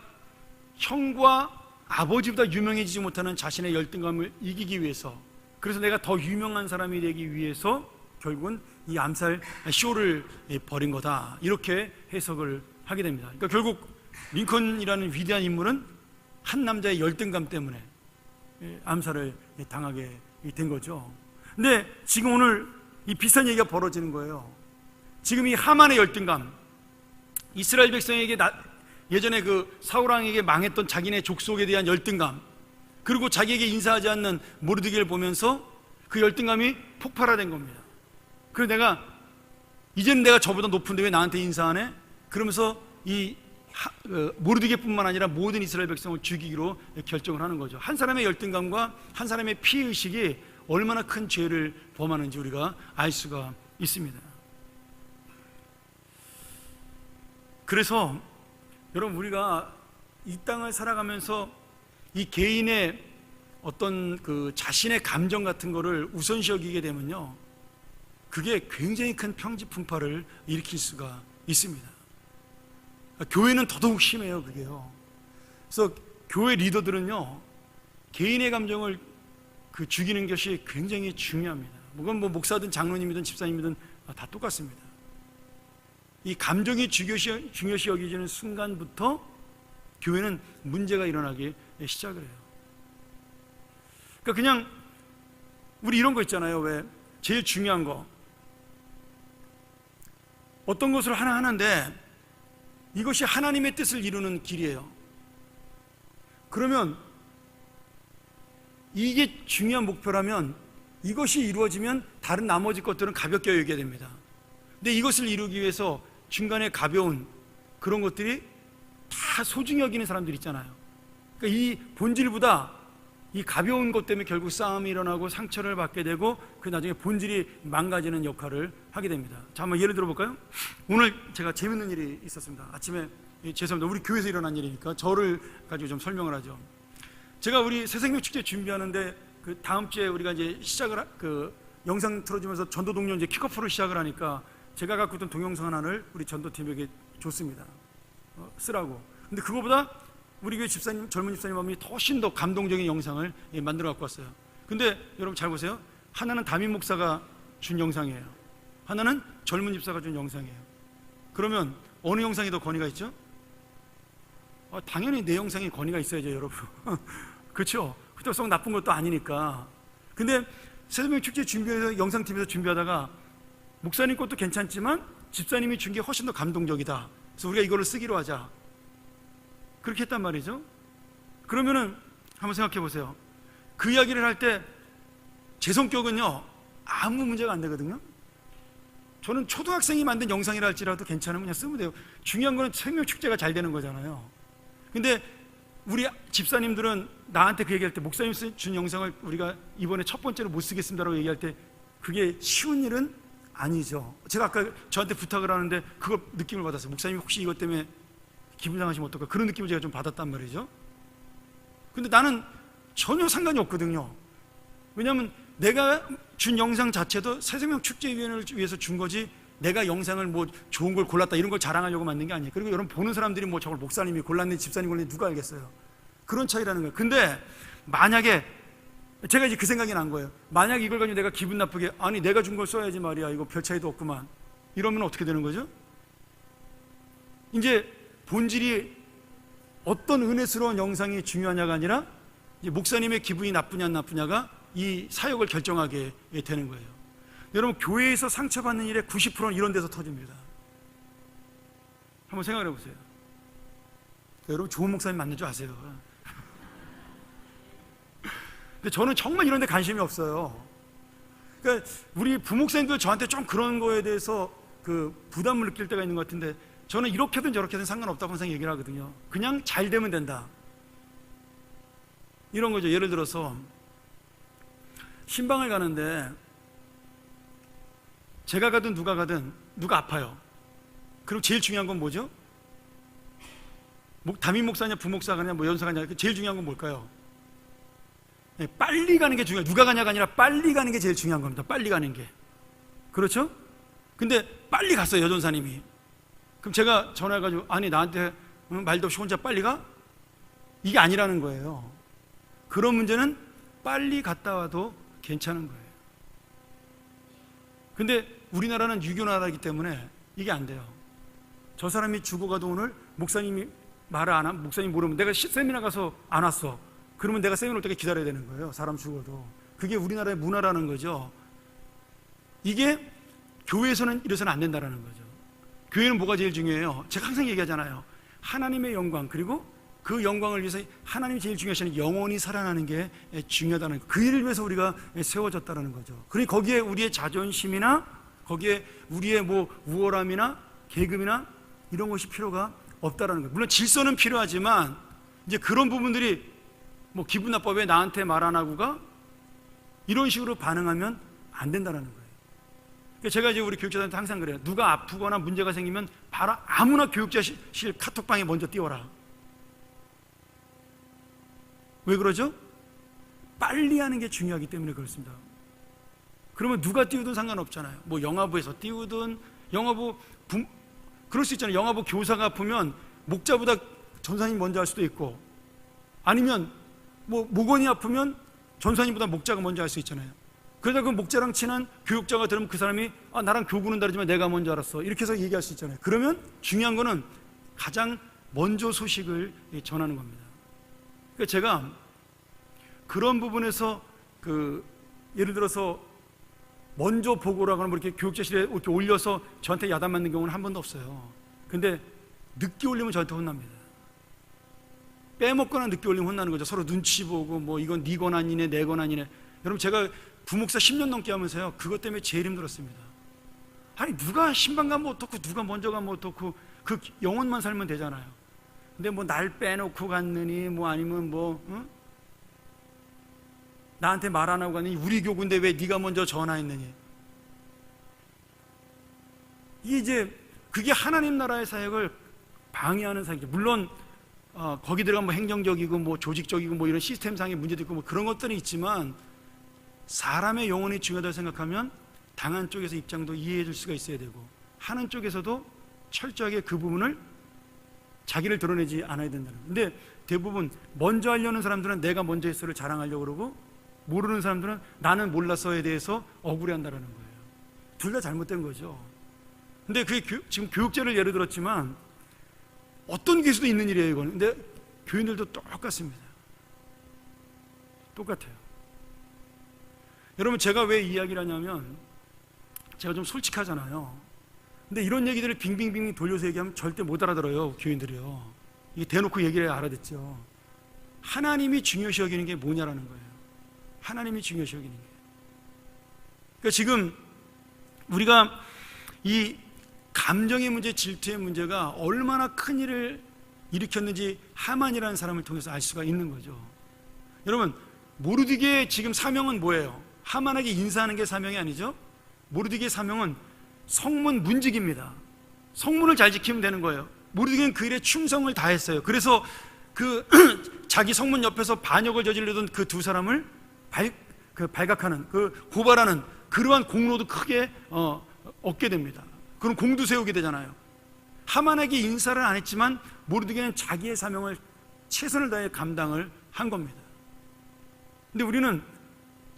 형과 아버지보다 유명해지지 못하는 자신의 열등감을 이기기 위해서, 그래서 내가 더 유명한 사람이 되기 위해서 결국은 이 암살 쇼를 벌인 거다, 이렇게 해석을 하게 됩니다. 그러니까 결국 링컨이라는 위대한 인물은 한 남자의 열등감 때문에 암살을 당하게 된 거죠. 근데 지금 오늘 이 비슷한 얘기가 벌어지는 거예요. 지금 이 하만의 열등감, 이스라엘 백성에게 예전에 그 사울왕에게 망했던 자기네 족속에 대한 열등감, 그리고 자기에게 인사하지 않는 모르드게를 보면서 그 열등감이 폭발화된 겁니다. 그래서 이제는 내가 저보다 높은데 왜 나한테 인사 안 해? 그러면서 이 모르드게뿐만 아니라 모든 이스라엘 백성을 죽이기로 결정을 하는 거죠. 한 사람의 열등감과 한 사람의 피해의식이 얼마나 큰 죄를 범하는지 우리가 알 수가 있습니다. 그래서 여러분, 우리가 이 땅을 살아가면서 이 개인의 어떤 그 자신의 감정 같은 거를 우선시 여기게 되면요, 그게 굉장히 큰 평지풍파를 일으킬 수가 있습니다. 교회는 더더욱 심해요, 그게요. 그래서 교회 리더들은요, 개인의 감정을 죽이는 것이 굉장히 중요합니다. 그건 뭐 목사든 장로님이든 집사님이든 다 똑같습니다. 이 감정이 중요시 여기지는 순간부터 교회는 문제가 일어나기 시작을 해요. 그러니까 그냥 우리 이런 거 있잖아요. 왜 제일 중요한 거, 어떤 것을 하나 하는데 이것이 하나님의 뜻을 이루는 길이에요. 그러면 이게 중요한 목표라면 이것이 이루어지면 다른 나머지 것들은 가볍게 여기게 됩니다. 근데 이것을 이루기 위해서 중간에 가벼운 그런 것들이 다 소중히 여기는 사람들 있잖아요. 그러니까 이 본질보다 이 가벼운 것 때문에 결국 싸움이 일어나고 상처를 받게 되고 그 나중에 본질이 망가지는 역할을 하게 됩니다. 자, 한번 예를 들어 볼까요? 오늘 제가 재밌는 일이 있었습니다. 아침에, 죄송합니다, 우리 교회에서 일어난 일이니까 저를 가지고 좀 설명을 하죠. 제가 우리 새생명 축제 준비하는데 그 다음 주에 우리가 이제 영상 틀어주면서 전도 동료 이제 킥오프를 시작을 하니까 제가 갖고 있던 동영상 하나를 우리 전도팀에게 줬습니다. 쓰라고. 근데 그거보다 우리 교회 집사님, 젊은 집사님 마음이 훨씬 더 감동적인 영상을 만들어 갖고 왔어요. 근데 여러분 잘 보세요. 하나는 담임 목사가 준 영상이에요. 하나는 젊은 집사가 준 영상이에요. 그러면 어느 영상이 더 권위가 있죠? 당연히 내 영상이 권위가 있어야죠, 여러분. 그렇죠? 그렇다고 썩 나쁜 것도 아니니까. 근데 새생명 축제 준비해서 영상팀에서 준비하다가 목사님 것도 괜찮지만 집사님이 준 게 훨씬 더 감동적이다. 그래서 우리가 이거를 쓰기로 하자. 그렇게 했단 말이죠. 그러면은 한번 생각해 보세요. 그 이야기를 할 때 제 성격은요, 아무 문제가 안 되거든요. 저는 초등학생이 만든 영상이라 할지라도 괜찮으면 그냥 쓰면 돼요. 중요한 거는 생명축제가 잘 되는 거잖아요. 근데 우리 집사님들은 나한테 그 얘기할 때, 목사님 준 영상을 우리가 이번에 첫 번째로 못 쓰겠습니다라고 얘기할 때 그게 쉬운 일은 아니죠. 제가 아까 저한테 부탁을 하는데 그걸 느낌을 받았어요. 목사님 혹시 이것 때문에 기분 상하시면 어떨까, 그런 느낌을 제가 좀 받았단 말이죠. 근데 나는 전혀 상관이 없거든요. 왜냐하면 내가 준 영상 자체도 새생명 축제위원회를 위해서 준 거지, 내가 영상을 뭐 좋은 걸 골랐다 이런 걸 자랑하려고 만든 게 아니에요. 그리고 여러분 보는 사람들이 뭐 저걸 목사님이 골랐네, 집사님 골랐네, 누가 알겠어요. 그런 차이라는 거예요. 근데 만약에 제가 이제 그 생각이 난 거예요. 만약 이걸 가지고 내가 기분 나쁘게, 아니 내가 준 걸 써야지 말이야, 이거 별 차이도 없구만, 이러면 어떻게 되는 거죠? 이제 본질이 어떤 은혜스러운 영상이 중요하냐가 아니라 이제 목사님의 기분이 나쁘냐 안 나쁘냐가 이 사역을 결정하게 되는 거예요. 여러분, 교회에서 상처받는 일의 90%는 이런 데서 터집니다. 한번 생각해 보세요. 여러분, 좋은 목사님 만날 줄 아세요. 근데 저는 정말 이런 데 관심이 없어요. 그러니까 우리 부목사님들 저한테 좀 그런 거에 대해서 그 부담을 느낄 때가 있는 것 같은데, 저는 이렇게든 저렇게든 상관없다고 항상 얘기를 하거든요. 그냥 잘 되면 된다, 이런 거죠. 예를 들어서 신방을 가는데 제가 가든 누가 가든 누가 아파요. 그리고 제일 중요한 건 뭐죠? 담임 목사냐 부목사가 냐 뭐 연사가 냐, 제일 중요한 건 뭘까요? 빨리 가는 게 중요해요. 누가 가냐가 아니라 빨리 가는 게 제일 중요한 겁니다. 빨리 가는 게. 그렇죠? 근데 빨리 갔어요, 여전사님이. 그럼 제가 전화해가지고, 아니 나한테 말도 없이 혼자 빨리 가? 이게 아니라는 거예요. 그런 문제는 빨리 갔다 와도 괜찮은 거예요. 근데 우리나라는 유교 나라이기 때문에 이게 안 돼요. 저 사람이 죽어가도 오늘 목사님이 말을 안 하면, 목사님 모르면, 내가 세미나 가서 안 왔어, 그러면 내가 세미나 올 때까지 기다려야 되는 거예요. 사람 죽어도. 그게 우리나라의 문화라는 거죠. 이게 교회에서는 이래서는 안 된다는 거죠. 교회는 뭐가 제일 중요해요? 제가 항상 얘기하잖아요. 하나님의 영광, 그리고 그 영광을 위해서 하나님이 제일 중요하시는 영원히 살아나는 게 중요하다는 거. 그 일을 위해서 우리가 세워졌다는 거죠. 그러니 거기에 우리의 자존심이나 거기에 우리의 뭐 우월함이나 계급이나 이런 것이 필요가 없다라는 거예요. 물론 질서는 필요하지만 이제 그런 부분들이 뭐 기분 나빠 왜 나한테 말 안 하고가 이런 식으로 반응하면 안 된다는 거예요. 그러니까 제가 이제 우리 교육자들한테 항상 그래요. 누가 아프거나 문제가 생기면 바로 아무나 교육자실 카톡방에 먼저 띄워라. 왜 그러죠? 빨리 하는 게 중요하기 때문에 그렇습니다. 그러면 누가 띄우든 상관없잖아요. 뭐 영화부에서 띄우든 그럴 수 있잖아요. 영화부 교사가 아프면 목자보다 전사님 먼저 할 수도 있고, 아니면 뭐 목원이 아프면 전사님보다 목자가 먼저 할 수 있잖아요. 그러다 그 목자랑 친한 교육자가 들으면 그 사람이 나랑 교구는 다르지만 내가 먼저 알았어 이렇게 해서 얘기할 수 있잖아요. 그러면 중요한 거는 가장 먼저 소식을 전하는 겁니다. 그러니까 제가 그런 부분에서 예를 들어서 먼저 보고라고 하면 이렇게 교육자실에 이렇게 올려서 저한테 야단 맞는 경우는 한 번도 없어요. 근데 늦게 올리면 저한테 혼납니다. 빼먹거나 늦게 올리면 혼나는 거죠. 서로 눈치 보고 뭐 이건 네 권한이네 내 권한이네. 여러분 제가 부목사 10년 넘게 하면서요, 그것 때문에 제일 힘들었습니다. 아니 누가 신방 가면 어떻고 누가 먼저 가면 어떻고 그 영혼만 살면 되잖아요. 근데 뭐 날 빼놓고 갔느니 뭐 아니면 뭐 나한테 말 안 하고 갔느니 우리 교구인데 왜 네가 먼저 전화했느니. 이게 그게 하나님 나라의 사역을 방해하는 사역이죠. 물론 거기 들어가면 뭐 행정적이고 뭐 조직적이고 뭐 이런 시스템상의 문제도 있고 뭐 그런 것들은 있지만, 사람의 영혼이 중요하다고 생각하면 당한 쪽에서 입장도 이해해 줄 수가 있어야 되고, 하는 쪽에서도 철저하게 그 부분을 자기를 드러내지 않아야 된다는 거예요. 근데 대부분 먼저 하려는 사람들은 내가 먼저 했어를 자랑하려고 그러고, 모르는 사람들은 나는 몰랐어에 대해서 억울해한다는 거예요. 둘 다 잘못된 거죠. 근데 그게 지금 교육제를 예를 들었지만 어떤 교수도 있는 일이에요 이거는. 근데 교인들도 똑같습니다. 똑같아요. 여러분 제가 왜 이야기를 하냐면, 제가 좀 솔직하잖아요. 근데 이런 얘기들을 빙빙빙 돌려서 얘기하면 절대 못 알아들어요, 교인들이요. 이게 대놓고 얘기를 해야 알아듣죠. 하나님이 중요시 여기는 게 뭐냐라는 거예요. 하나님이 중요시 여기는 게. 그러니까 지금 우리가 이 감정의 문제, 질투의 문제가 얼마나 큰 일을 일으켰는지 하만이라는 사람을 통해서 알 수가 있는 거죠. 여러분 모르드게의 지금 사명은 뭐예요? 하만에게 인사하는 게 사명이 아니죠. 모르드게의 사명은 성문 문직입니다. 성문을 잘 지키면 되는 거예요. 모르드게는 그 일에 충성을 다했어요. 그래서 그 자기 성문 옆에서 반역을 저지르던 그 두 사람을 발각하는, 고발하는 그러한 공로도 크게 얻게 됩니다. 그런 공도 세우게 되잖아요. 하만에게 인사를 안 했지만 모르드게는 자기의 사명을 최선을 다해 감당을 한 겁니다. 근데 우리는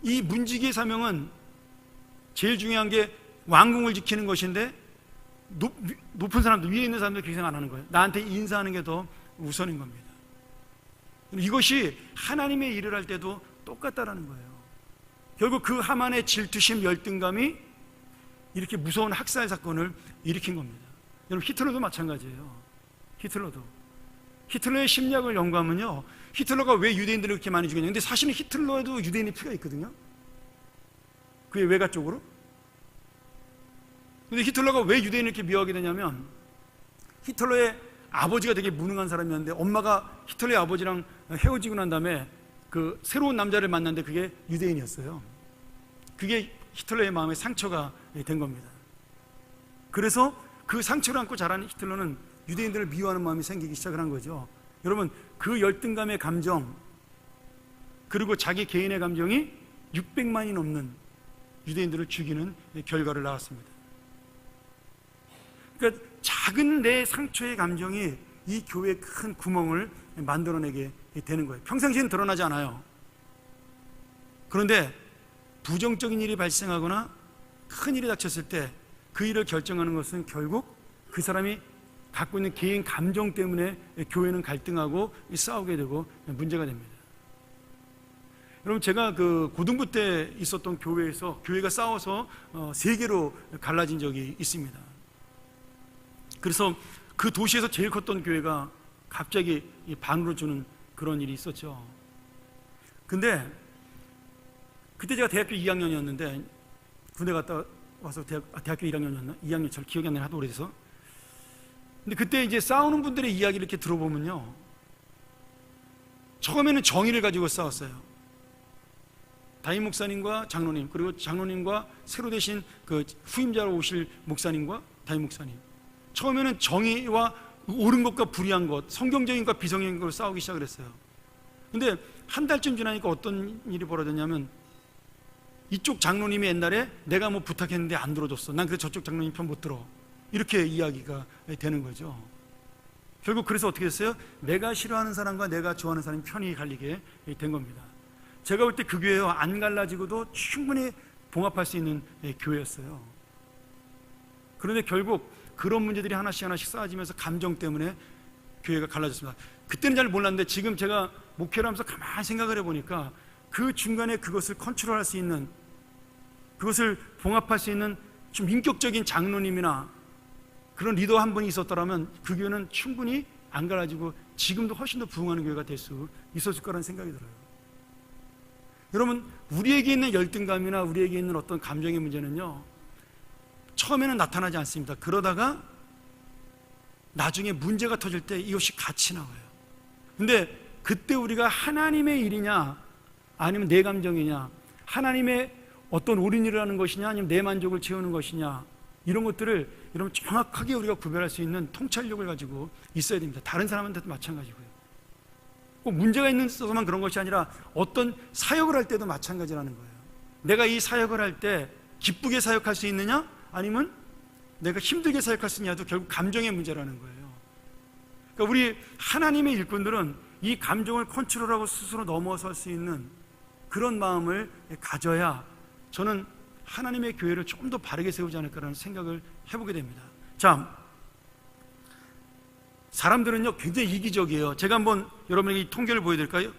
이 문지기의 사명은 제일 중요한 게 왕궁을 지키는 것인데, 높은 사람들, 위에 있는 사람들 그렇게 생각 안 하는 거예요. 나한테 인사하는 게 더 우선인 겁니다. 이것이 하나님의 일을 할 때도 똑같다라는 거예요. 결국 그 하만의 질투심, 열등감이 이렇게 무서운 학살 사건을 일으킨 겁니다. 여러분 히틀러도 마찬가지예요. 히틀러의 심리학을 연구하면요, 히틀러가 왜 유대인들을 그렇게 많이 죽였냐. 근데 사실은 히틀러에도 유대인의 피가 있거든요. 그게 외가 쪽으로. 근데 히틀러가 왜 유대인을 이렇게 미워하게 되냐면, 히틀러의 아버지가 되게 무능한 사람이었는데 엄마가 히틀러의 아버지랑 헤어지고 난 다음에 그 새로운 남자를 만났는데 그게 유대인이었어요. 그게 히틀러의 마음에 상처가 된 겁니다. 그래서 그 상처를 안고 자란 히틀러는 유대인들을 미워하는 마음이 생기기 시작을 한 거죠. 여러분 그 열등감의 감정, 그리고 자기 개인의 감정이 600만이 넘는 유대인들을 죽이는 결과를 낳았습니다. 그러니까 작은 내 상처의 감정이 이 교회에 큰 구멍을 만들어내게 되는 거예요. 평상시에는 드러나지 않아요. 그런데 부정적인 일이 발생하거나 큰 일이 닥쳤을 때 그 일을 결정하는 것은 결국 그 사람이 갖고 있는 개인 감정 때문에 교회는 갈등하고 싸우게 되고 문제가 됩니다. 여러분 제가 그 고등부 때 있었던 교회에서 교회가 싸워서 3개로 갈라진 적이 있습니다. 그래서 그 도시에서 제일 컸던 교회가 갑자기 반으로 주는 그런 일이 있었죠. 근데 그때 제가 대학교 2학년이었는데 군대 갔다 와서 대학교 1학년이었나? 2학년 잘 기억이 안 나요. 하도 오래돼서. 근데 그때 이제 싸우는 분들의 이야기를 이렇게 들어보면요, 처음에는 정의를 가지고 싸웠어요. 담임 목사님과 장로님, 그리고 장로님과 새로 되신 그 후임자로 오실 목사님과 담임 목사님, 처음에는 정의와 옳은 것과 불의한 것, 성경적인 것과 비성경적인 것을 싸우기 시작을 했어요. 근데 한 달쯤 지나니까 어떤 일이 벌어졌냐면, 이쪽 장로님이 옛날에 내가 뭐 부탁했는데 안 들어줬어, 난 그래서 저쪽 장로님 편 못 들어, 이렇게 이야기가 되는 거죠. 결국 그래서 어떻게 됐어요? 내가 싫어하는 사람과 내가 좋아하는 사람이 편이 갈리게 된 겁니다. 제가 볼 때 그 교회요, 안 갈라지고도 충분히 봉합할 수 있는 교회였어요. 그런데 결국 그런 문제들이 하나씩 하나씩 쌓아지면서 감정 때문에 교회가 갈라졌습니다. 그때는 잘 몰랐는데 지금 제가 목회를 하면서 가만히 생각을 해보니까 그 중간에 그것을 컨트롤할 수 있는, 그것을 봉합할 수 있는 좀 인격적인 장로님이나 그런 리더 한 분이 있었더라면 그 교회는 충분히 안 갈라지고 지금도 훨씬 더 부흥하는 교회가 될 수 있었을 거라는 생각이 들어요. 여러분, 우리에게 있는 열등감이나 우리에게 있는 어떤 감정의 문제는요, 처음에는 나타나지 않습니다. 그러다가 나중에 문제가 터질 때 이것이 같이 나와요. 근데 그때 우리가 하나님의 일이냐 아니면 내 감정이냐, 하나님의 어떤 옳은 일을 하는 것이냐 아니면 내 만족을 채우는 것이냐, 이런 것들을 여러분 정확하게 우리가 구별할 수 있는 통찰력을 가지고 있어야 됩니다. 다른 사람한테도 마찬가지고요. 꼭 문제가 있어서만 그런 것이 아니라 어떤 사역을 할 때도 마찬가지라는 거예요. 내가 이 사역을 할 때 기쁘게 사역할 수 있느냐 아니면 내가 힘들게 사역할 수 있느냐도 결국 감정의 문제라는 거예요. 그러니까 우리 하나님의 일꾼들은 이 감정을 컨트롤하고 스스로 넘어설 수 있는 그런 마음을 가져야 저는 하나님의 교회를 좀 더 바르게 세우지 않을까라는 생각을 해보게 됩니다. 자, 사람들은요 굉장히 이기적이에요. 제가 한번 여러분에게 이 통계를 보여드릴까요?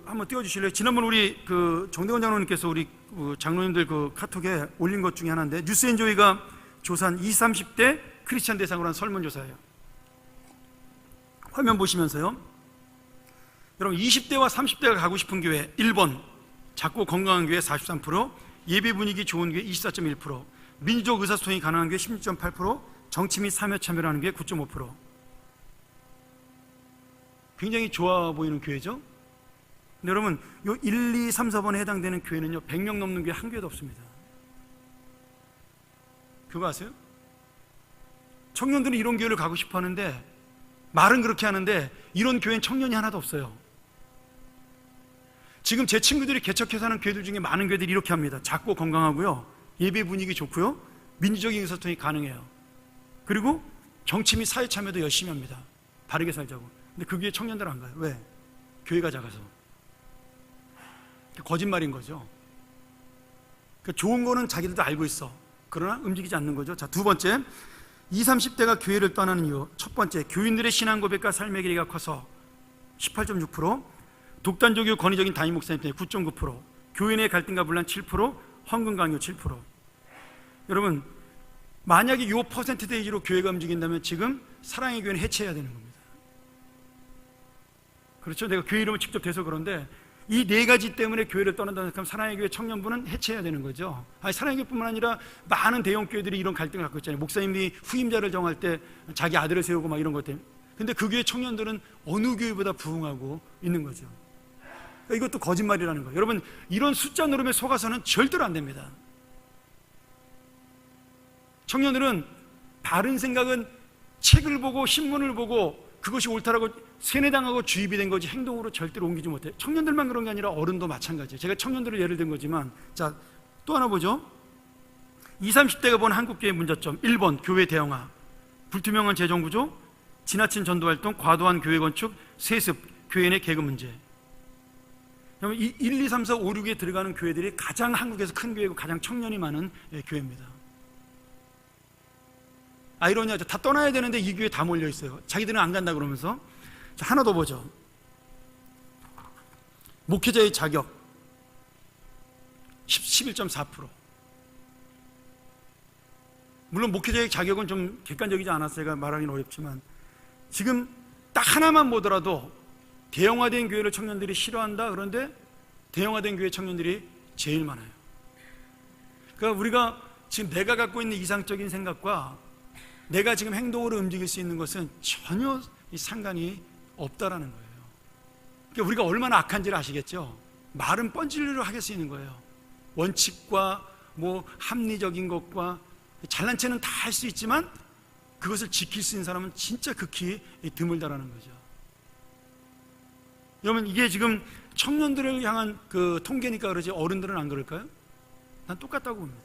한번 띄워주실래요? 지난번 우리 정대건 장로님께서 우리 장로님들 카톡에 올린 것 중에 하나인데, 뉴스엔조이가 조사한 20, 30대 크리스찬 대상으로 한 설문조사예요. 화면 보시면서요, 여러분 20대와 30대가 가고 싶은 교회 1번, 작고 건강한 교회 43%, 예배 분위기 좋은 교회 24.1%, 민주적 의사소통이 가능한 교회 16.8%, 정치 및 사회 참여를 하는 교회 9.5%. 굉장히 좋아 보이는 교회죠. 근데 여러분, 요 1, 2, 3, 4번에 해당되는 교회는요 100명 넘는 교회 한 교회도 없습니다. 그거 아세요? 청년들은 이런 교회를 가고 싶어 하는데, 말은 그렇게 하는데 이런 교회는 청년이 하나도 없어요. 지금 제 친구들이 개척해서 하는 교회들 중에 많은 교회들이 이렇게 합니다. 작고 건강하고요, 예배 분위기 좋고요, 민주적인 의사소통이 가능해요. 그리고 정치 및 사회 참여도 열심히 합니다. 바르게 살자고. 근데 그 교회 청년들 안 가요. 왜? 교회가 작아서. 거짓말인 거죠. 그러니까 좋은 거는 자기들도 알고 있어. 그러나 움직이지 않는 거죠. 자, 두 번째, 20, 30대가 교회를 떠나는 이유. 첫 번째, 교인들의 신앙 고백과 삶의 길이가 커서 18.6%, 독단적이고 권위적인 담임 목사님 때문에 9.9%, 교회 내 갈등과 분란 7%, 헌금 강요 7%. 여러분, 만약에 이 퍼센트대이지로 교회가 움직인다면 지금 사랑의 교회는 해체해야 되는 겁니다. 그렇죠? 내가 교회 이름을 직접 대서 그런데 이 네 가지 때문에 교회를 떠난다는 그럼 사랑의 교회 청년부는 해체해야 되는 거죠. 아니, 사랑의 교회뿐만 아니라 많은 대형 교회들이 이런 갈등을 갖고 있잖아요. 목사님이 후임자를 정할 때 자기 아들을 세우고 막 이런 것 때문에. 근데 그 교회 청년들은 어느 교회보다 부흥하고 있는 거죠. 그러니까 이것도 거짓말이라는 거예요. 여러분, 이런 숫자 노름에 속아서는 절대로 안 됩니다. 청년들은 바른 생각은 책을 보고 신문을 보고 그것이 옳다라고 세뇌당하고 주입이 된 거지 행동으로 절대로 옮기지 못해요. 청년들만 그런 게 아니라 어른도 마찬가지예요. 제가 청년들을 예를 든 거지만, 자, 또 하나 보죠. 20, 30대가 본 한국교회 문제점. 1번, 교회 대형화, 불투명한 재정구조, 지나친 전도활동, 과도한 교회 건축, 세습, 교회 내 개그 문제. 1, 2, 3, 4, 5, 6에 들어가는 교회들이 가장 한국에서 큰 교회고 가장 청년이 많은 교회입니다. 아이러니하죠. 다 떠나야 되는데 이 교회에 다 몰려 있어요. 자기들은 안 간다 그러면서. 자, 하나 더 보죠. 목회자의 자격 11.4%. 물론 목회자의 자격은 좀 객관적이지 않아서 제가 말하기는 어렵지만, 지금 딱 하나만 보더라도 대형화된 교회를 청년들이 싫어한다. 그런데 대형화된 교회 청년들이 제일 많아요. 그러니까 우리가 지금 내가 갖고 있는 이상적인 생각과 내가 지금 행동으로 움직일 수 있는 것은 전혀 상관이 없다라는 거예요. 그러니까 우리가 얼마나 악한지를 아시겠죠? 말은 뻔질리로 하게 쓰이는 거예요. 원칙과 뭐 합리적인 것과 잘난 체는 다 할 수 있지만 그것을 지킬 수 있는 사람은 진짜 극히 드물다라는 거죠. 여러분, 이게 지금 청년들을 향한 그 통계니까 그러지 어른들은 안 그럴까요? 난 똑같다고 봅니다.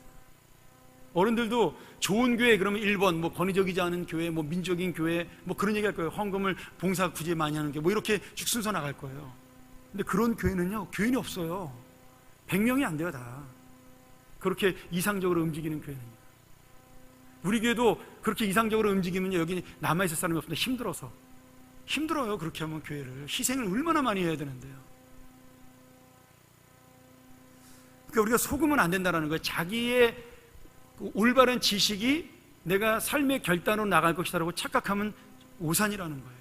어른들도 좋은 교회 그러면 1번 뭐 권위적이지 않은 교회, 뭐 민족인 교회, 뭐 그런 얘기 할 거예요. 헌금을 봉사 굳이 많이 하는 교회, 뭐 이렇게 쭉 순서 나갈 거예요. 근데 그런 교회는요, 교인이 없어요. 100명이 안 돼요, 다. 그렇게 이상적으로 움직이는 교회는. 우리 교회도 그렇게 이상적으로 움직이면 여기 남아있을 사람이 없는데 힘들어요. 그렇게 하면 교회를 희생을 얼마나 많이 해야 되는데요. 그러니까 우리가 속으면 안 된다는 거예요. 자기의 올바른 지식이 내가 삶의 결단으로 나갈 것이다라고 착각하면 오산이라는 거예요.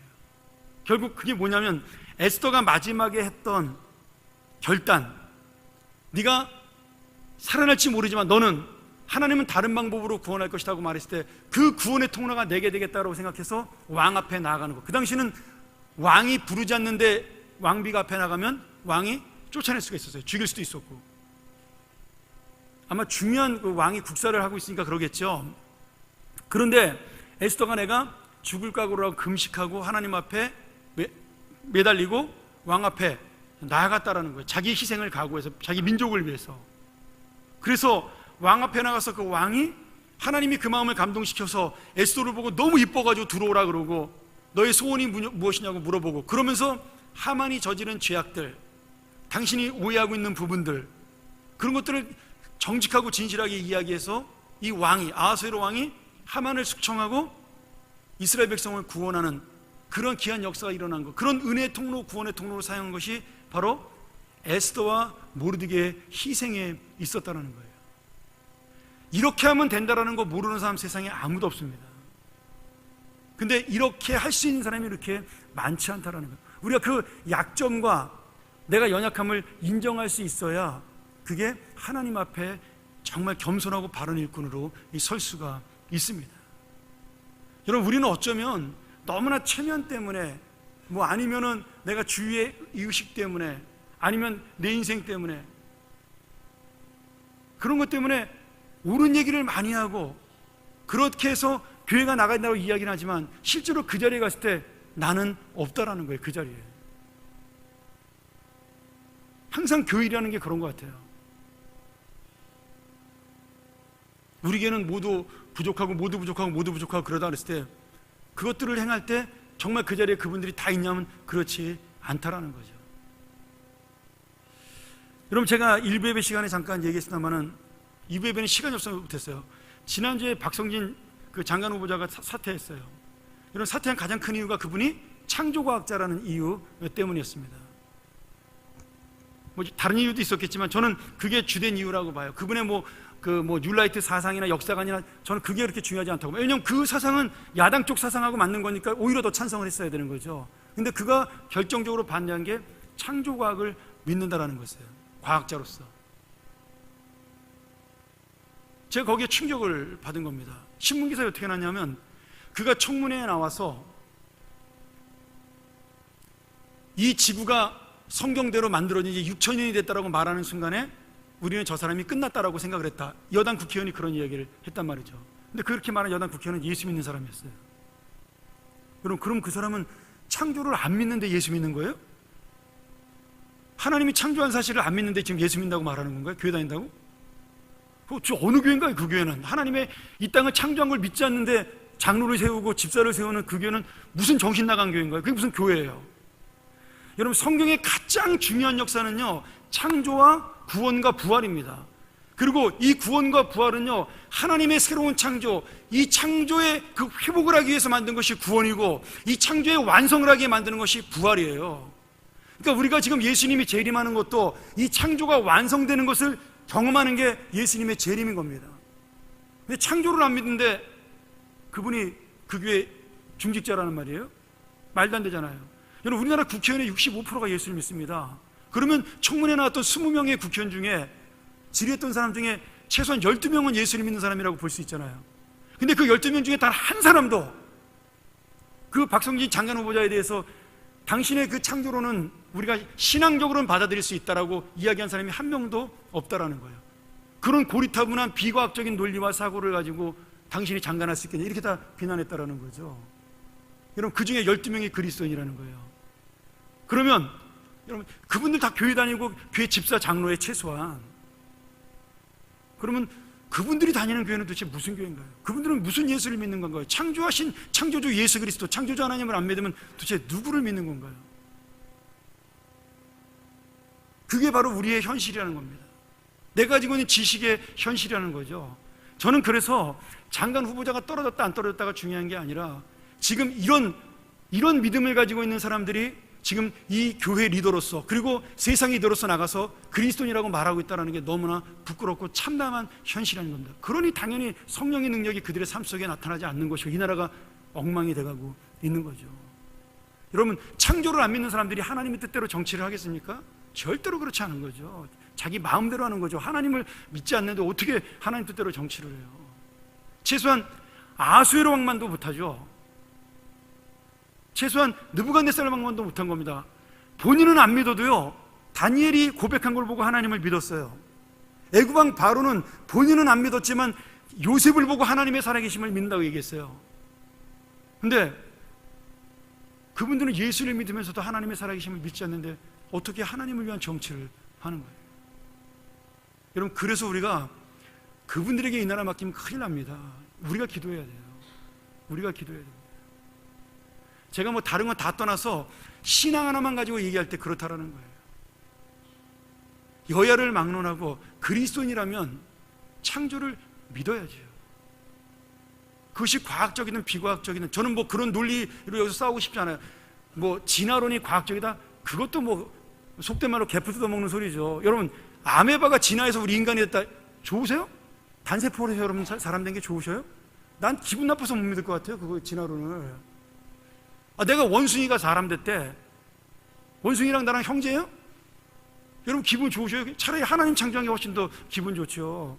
결국 그게 뭐냐면 에스더가 마지막에 했던 결단, 네가 살아날지 모르지만 너는 하나님은 다른 방법으로 구원할 것이라고 말했을 때 그 구원의 통로가 내게 되겠다고 생각해서 왕 앞에 나아가는 거. 그 당시는 왕이 부르지 않는데 왕비가 앞에 나가면 왕이 쫓아낼 수가 있었어요. 죽일 수도 있었고. 아마 중요한 그 왕이 국사를 하고 있으니까 그러겠죠. 그런데 에스더가 내가 죽을 각오로 하고 금식하고 하나님 앞에 매달리고 왕 앞에 나아갔다라는 거예요. 자기 희생을 각오해서, 자기 민족을 위해서. 그래서 왕 앞에 나가서 그 왕이 하나님이 그 마음을 감동시켜서 에스더를 보고 너무 이뻐가지고 들어오라 그러고 너의 소원이 무엇이냐고 물어보고, 그러면서 하만이 저지른 죄악들, 당신이 오해하고 있는 부분들, 그런 것들을 정직하고 진실하게 이야기해서 이 왕이, 아하수에로 왕이 하만을 숙청하고 이스라엘 백성을 구원하는 그런 귀한 역사가 일어난 것, 그런 은혜의 통로, 구원의 통로로 사용한 것이 바로 에스더와 모르드게의 희생에 있었다는 거예요. 이렇게 하면 된다라는 거 모르는 사람 세상에 아무도 없습니다. 근데 이렇게 할 수 있는 사람이 이렇게 많지 않다라는 거예요. 우리가 그 약점과 내가 연약함을 인정할 수 있어야 그게 하나님 앞에 정말 겸손하고 바른 일꾼으로 설 수가 있습니다. 여러분, 우리는 어쩌면 너무나 체면 때문에, 뭐 아니면은 내가 주위의 이유식 때문에, 아니면 내 인생 때문에, 그런 것 때문에 옳은 얘기를 많이 하고 그렇게 해서 교회가 나간다고 이야기는 하지만 실제로 그 자리에 갔을 때 나는 없다라는 거예요. 그 자리에 항상 교회라는 게 그런 것 같아요. 우리 교회는 모두 부족하고 그러다 그랬을 때, 그것들을 행할 때 정말 그 자리에 그분들이 다 있냐면 그렇지 않다라는 거죠. 여러분, 제가 1부예배 시간에 잠깐 얘기했습니다만은 2부예배는 시간이 없어서 못했어요. 지난주에 박성진 그 장관 후보자가 사퇴했어요. 이런 사퇴한 가장 큰 이유가 그분이 창조과학자라는 이유 때문이었습니다. 뭐 다른 이유도 있었겠지만 저는 그게 주된 이유라고 봐요. 그분의 뉴라이트 사상이나 역사관이나 저는 그게 그렇게 중요하지 않다고 봐요. 왜냐하면 그 사상은 야당 쪽 사상하고 맞는 거니까 오히려 더 찬성을 했어야 되는 거죠. 근데 그가 결정적으로 반대한 게 창조과학을 믿는다라는 거였어요. 과학자로서. 제가 거기에 충격을 받은 겁니다. 신문기사에 어떻게 났냐면 그가 청문회에 나와서 이 지구가 성경대로 만들어진 지 6천년이 됐다라고 말하는 순간에 우리는 저 사람이 끝났다라고 생각을 했다. 여당 국회의원이 그런 이야기를 했단 말이죠. 근데 그렇게 말한 여당 국회의원은 예수 믿는 사람이었어요. 그럼 그 사람은 창조를 안 믿는데 예수 믿는 거예요? 하나님이 창조한 사실을 안 믿는데 지금 예수 믿는다고 말하는 건가요? 교회 다닌다고? 어느 교회인가요? 그 교회는 하나님의 이 땅을 창조한 걸 믿지 않는데 장로를 세우고 집사를 세우는 그 교회는 무슨 정신 나간 교회인가요? 그게 무슨 교회예요? 여러분, 성경의 가장 중요한 역사는요, 창조와 구원과 부활입니다. 그리고 이 구원과 부활은요, 하나님의 새로운 창조, 이 창조의 그 회복을 하기 위해서 만든 것이 구원이고 이 창조의 완성을 하게 만드는 것이 부활이에요. 그러니까 우리가 지금 예수님이 재림하는 것도 이 창조가 완성되는 것을 경험하는 게 예수님의 재림인 겁니다. 근데 창조를 안 믿는데 그분이 그 교회 중직자라는 말이에요? 말도 안 되잖아요. 여러분, 우리나라 국회의원의 65%가 예수를 믿습니다. 그러면 청문회에 나왔던 20명의 국회의원 중에 질의했던 사람 중에 최소한 12명은 예수를 믿는 사람이라고 볼 수 있잖아요. 근데 그 12명 중에 단 한 사람도 그 박성진 장관 후보자에 대해서 당신의 그 창조로는 우리가 신앙적으로는 받아들일 수 있다라고 이야기한 사람이 한 명도 없다라는 거예요. 그런 고리타분한 비과학적인 논리와 사고를 가지고 당신이 장관할 수 있겠냐, 이렇게 다 비난했다라는 거죠. 여러분, 그 중에 12명이 그리스도인이라는 거예요. 그러면 여러분, 그분들 다 교회 다니고 교회 집사 장로의 최소한, 그러면 그분들이 다니는 교회는 도대체 무슨 교회인가요? 그분들은 무슨 예수를 믿는 건가요? 창조하신 창조주 예수 그리스도, 창조주 하나님을 안 믿으면 도대체 누구를 믿는 건가요? 그게 바로 우리의 현실이라는 겁니다. 내가 가지고 있는 지식의 현실이라는 거죠. 저는 그래서 장관 후보자가 떨어졌다 안 떨어졌다가 중요한 게 아니라 지금 이런 믿음을 가지고 있는 사람들이 지금 이 교회 리더로서, 그리고 세상 리더로서 나가서 그리스도인이라고 말하고 있다는 게 너무나 부끄럽고 참담한 현실이라는 겁니다. 그러니 당연히 성령의 능력이 그들의 삶 속에 나타나지 않는 것이고 이 나라가 엉망이 돼가고 있는 거죠. 여러분, 창조를 안 믿는 사람들이 하나님의 뜻대로 정치를 하겠습니까? 절대로 그렇지 않은 거죠. 자기 마음대로 하는 거죠. 하나님을 믿지 않는데 어떻게 하나님 뜻대로 정치를 해요? 최소한 아수에로 왕만도 못하죠. 최소한 느부갓네살 왕만도 못한 겁니다. 본인은 안 믿어도요, 다니엘이 고백한 걸 보고 하나님을 믿었어요. 애굽 왕 바로는 본인은 안 믿었지만 요셉을 보고 하나님의 살아계심을 믿는다고 얘기했어요. 근데 그분들은 예수를 믿으면서도 하나님의 살아계심을 믿지 않는데 어떻게 하나님을 위한 정치를 하는 거예요? 여러분, 그래서 우리가 그분들에게 이 나라 맡기면 큰일 납니다. 우리가 기도해야 돼요. 우리가 기도해야 돼요. 제가 뭐 다른 건 다 떠나서 신앙 하나만 가지고 얘기할 때 그렇다라는 거예요. 여야를 막론하고 그리스도인이라면 창조를 믿어야죠. 그것이 과학적이든 비과학적이든, 저는 뭐 그런 논리로 여기서 싸우고 싶지 않아요. 뭐 진화론이 과학적이다? 그것도 뭐 속된 말로 개풀 뜯어먹는 소리죠. 여러분, 아메바가 진화해서 우리 인간이 됐다, 좋으세요? 단세포로 해서 여러분 사람 된 게 좋으셔요? 난 기분 나빠서 못 믿을 것 같아요, 그거 진화론을. 내가 원숭이가 사람 됐대. 원숭이랑 나랑 형제예요? 여러분, 기분 좋으셔요? 차라리 하나님 창조한 게 훨씬 더 기분 좋죠.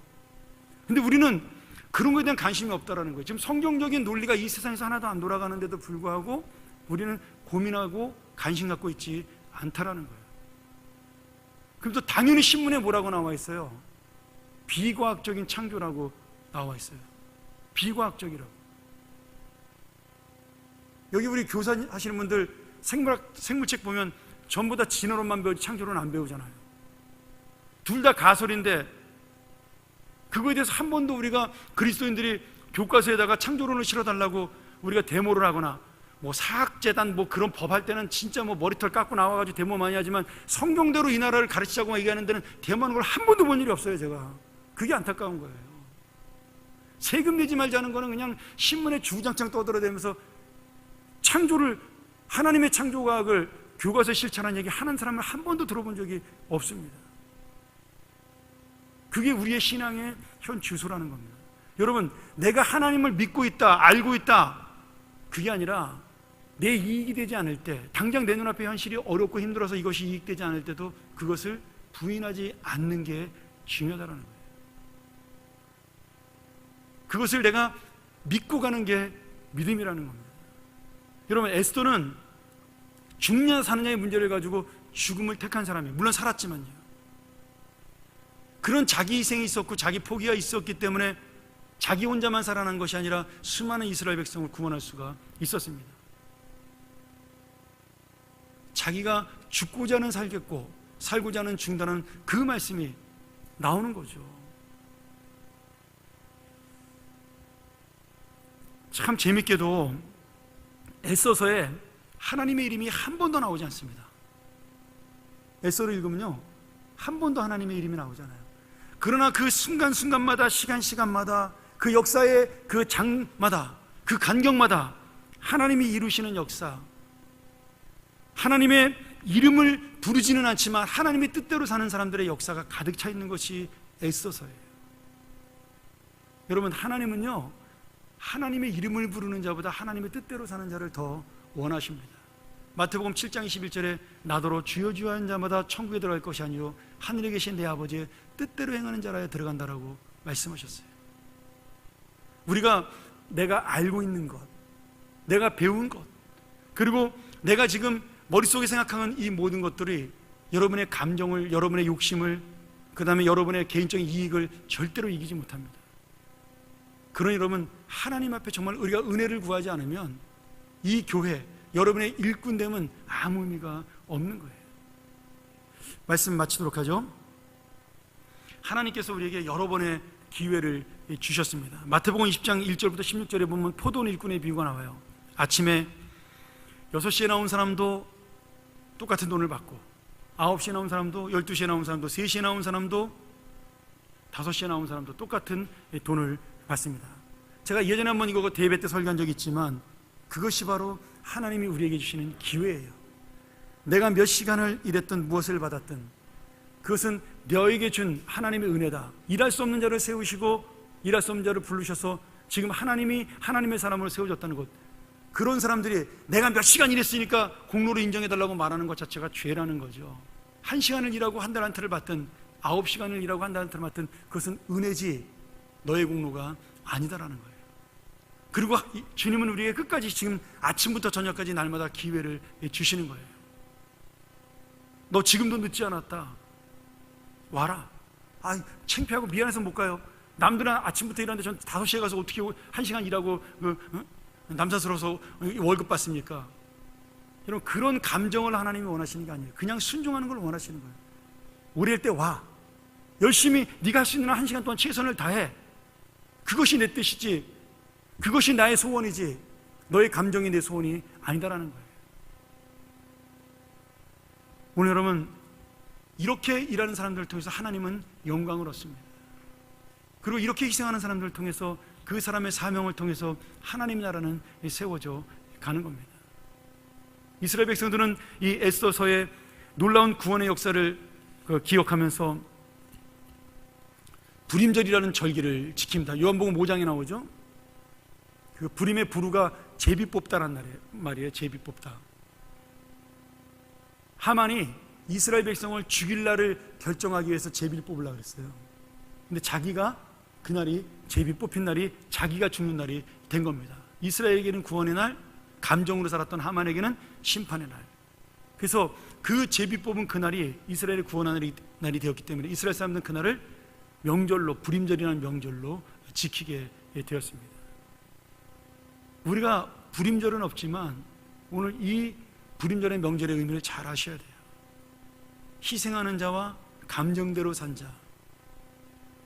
근데 우리는 그런 거에 대한 관심이 없다라는 거예요. 지금 성경적인 논리가 이 세상에서 하나도 안 돌아가는데도 불구하고 우리는 고민하고 관심 갖고 있지 않다라는 거예요. 그럼 또 당연히 신문에 뭐라고 나와 있어요? 비과학적인 창조라고 나와 있어요. 비과학적이라고. 여기 우리 교사 하시는 분들 생물책 보면 전부 다 진화론만 배우지 창조론 안 배우잖아요. 둘 다 가설인데 그거에 대해서 한 번도 우리가 그리스도인들이 교과서에다가 창조론을 실어달라고 우리가 데모를 하거나, 뭐 사학재단 뭐 그런 법 할 때는 진짜 뭐 머리털 깎고 나와가지고 데모 많이 하지만 성경대로 이 나라를 가르치자고 얘기하는 데는 데모하는 걸 한 번도 본 일이 없어요. 제가 그게 안타까운 거예요. 세금 내지 말자는 거는 그냥 신문에 주구장창 떠들어대면서 창조를, 하나님의 창조과학을 교과서에 실천한 얘기 하는 사람을 한 번도 들어본 적이 없습니다. 그게 우리의 신앙의 현 주소라는 겁니다. 여러분, 내가 하나님을 믿고 있다, 알고 있다, 그게 아니라 내 이익이 되지 않을 때, 당장 내 눈앞의 현실이 어렵고 힘들어서 이것이 이익되지 않을 때도 그것을 부인하지 않는 게 중요하다는 거예요. 그것을 내가 믿고 가는 게 믿음이라는 겁니다. 여러분, 에스더는 죽냐 사느냐의 문제를 가지고 죽음을 택한 사람이에요. 물론 살았지만요. 그런 자기 희생이 있었고 자기 포기가 있었기 때문에 자기 혼자만 살아난 것이 아니라 수많은 이스라엘 백성을 구원할 수가 있었습니다. 자기가 죽고자 하는 살겠고 살고자 하는 죽는다는 그 말씀이 나오는 거죠. 참 재밌게도 에스더서에 하나님의 이름이 한 번도 나오지 않습니다. 에스더를 읽으면요, 한 번도 하나님의 이름이 나오잖아요. 그러나 그 순간순간마다, 시간마다, 그 역사의 그 장마다, 그 간격마다 하나님이 이루시는 역사, 하나님의 이름을 부르지는 않지만 하나님의 뜻대로 사는 사람들의 역사가 가득 차 있는 것이 에스더서예요. 여러분, 하나님은요, 하나님의 이름을 부르는 자보다 하나님의 뜻대로 사는 자를 더 원하십니다. 마태복음 7장 21절에 나더러 주여 주여 하는 자마다 천국에 들어갈 것이 아니요 하늘에 계신 내 아버지의 뜻대로 행하는 자라야 들어간다라고 말씀하셨어요. 우리가 내가 알고 있는 것, 내가 배운 것, 그리고 내가 지금 머릿속에 생각하는 이 모든 것들이 여러분의 감정을, 여러분의 욕심을, 그 다음에 여러분의 개인적인 이익을 절대로 이기지 못합니다. 그러니 여러분, 하나님 앞에 정말 우리가 은혜를 구하지 않으면 이 교회, 여러분의 일꾼됨은 아무 의미가 없는 거예요. 말씀 마치도록 하죠. 하나님께서 우리에게 여러 번의 기회를 주셨습니다. 마태복음 20장 1절부터 16절에 보면 포도원 일꾼의 비유가 나와요. 아침에 6시에 나온 사람도 똑같은 돈을 받고, 9시에 나온 사람도, 12시에 나온 사람도, 3시에 나온 사람도, 5시에 나온 사람도 똑같은 돈을 받습니다. 제가 예전에 한번 이거 대회 때 설교한 적이 있지만 그것이 바로 하나님이 우리에게 주시는 기회예요. 내가 몇 시간을 일했든 무엇을 받았든 그것은 너에게 준 하나님의 은혜다. 일할 수 없는 자를 세우시고 일할 수 없는 자를 부르셔서 지금 하나님이 하나님의 사람으로 세워졌다는 것, 그런 사람들이 내가 몇 시간 일했으니까 공로로 인정해달라고 말하는 것 자체가 죄라는 거죠. 1시간을 일하고 한 달 한테를 받든 9시간을 일하고 한 달 한테를 받든 그것은 은혜지 너의 공로가 아니다라는 거예요. 그리고 주님은 우리에게 끝까지 지금 아침부터 저녁까지 날마다 기회를 주시는 거예요. 너 지금도 늦지 않았다, 와라. 창피하고 미안해서 못 가요. 남들은 아침부터 일하는데 전 5시에 가서 어떻게 1시간 일하고 남사스러워서 월급 받습니까? 여러분, 그런 감정을 하나님이 원하시는 게 아니에요. 그냥 순종하는 걸 원하시는 거예요. 우리 할 때 와, 열심히 네가 할 수 있는 1시간 동안 최선을 다해. 그것이 내 뜻이지, 그것이 나의 소원이지 너의 감정이 내 소원이 아니다라는 거예요. 오늘 여러분, 이렇게 일하는 사람들을 통해서 하나님은 영광을 얻습니다. 그리고 이렇게 희생하는 사람들을 통해서 그 사람의 사명을 통해서 하나님 나라는 세워져 가는 겁니다. 이스라엘 백성들은 이 에스더서의 놀라운 구원의 역사를 기억하면서 불임절이라는 절기를 지킵니다. 요한복음 5장에 나오죠. 그 불임의 부르가 제비 뽑다라는 말이에요. 제비 뽑다. 하만이 이스라엘 백성을 죽일 날을 결정하기 위해서 제비를 뽑으려고 그랬어요. 근데 자기가 그날이, 제비 뽑힌 날이 자기가 죽는 날이 된 겁니다. 이스라엘에게는 구원의 날, 감정으로 살았던 하만에게는 심판의 날. 그래서 그 제비 뽑은 그날이 이스라엘의 구원의 날이 되었기 때문에 이스라엘 사람들은 그날을 명절로, 불임절이라는 명절로 지키게 되었습니다. 우리가 불임절은 없지만 오늘 이 불임절의 명절의 의미를 잘 아셔야 돼요. 희생하는 자와 감정대로 산 자,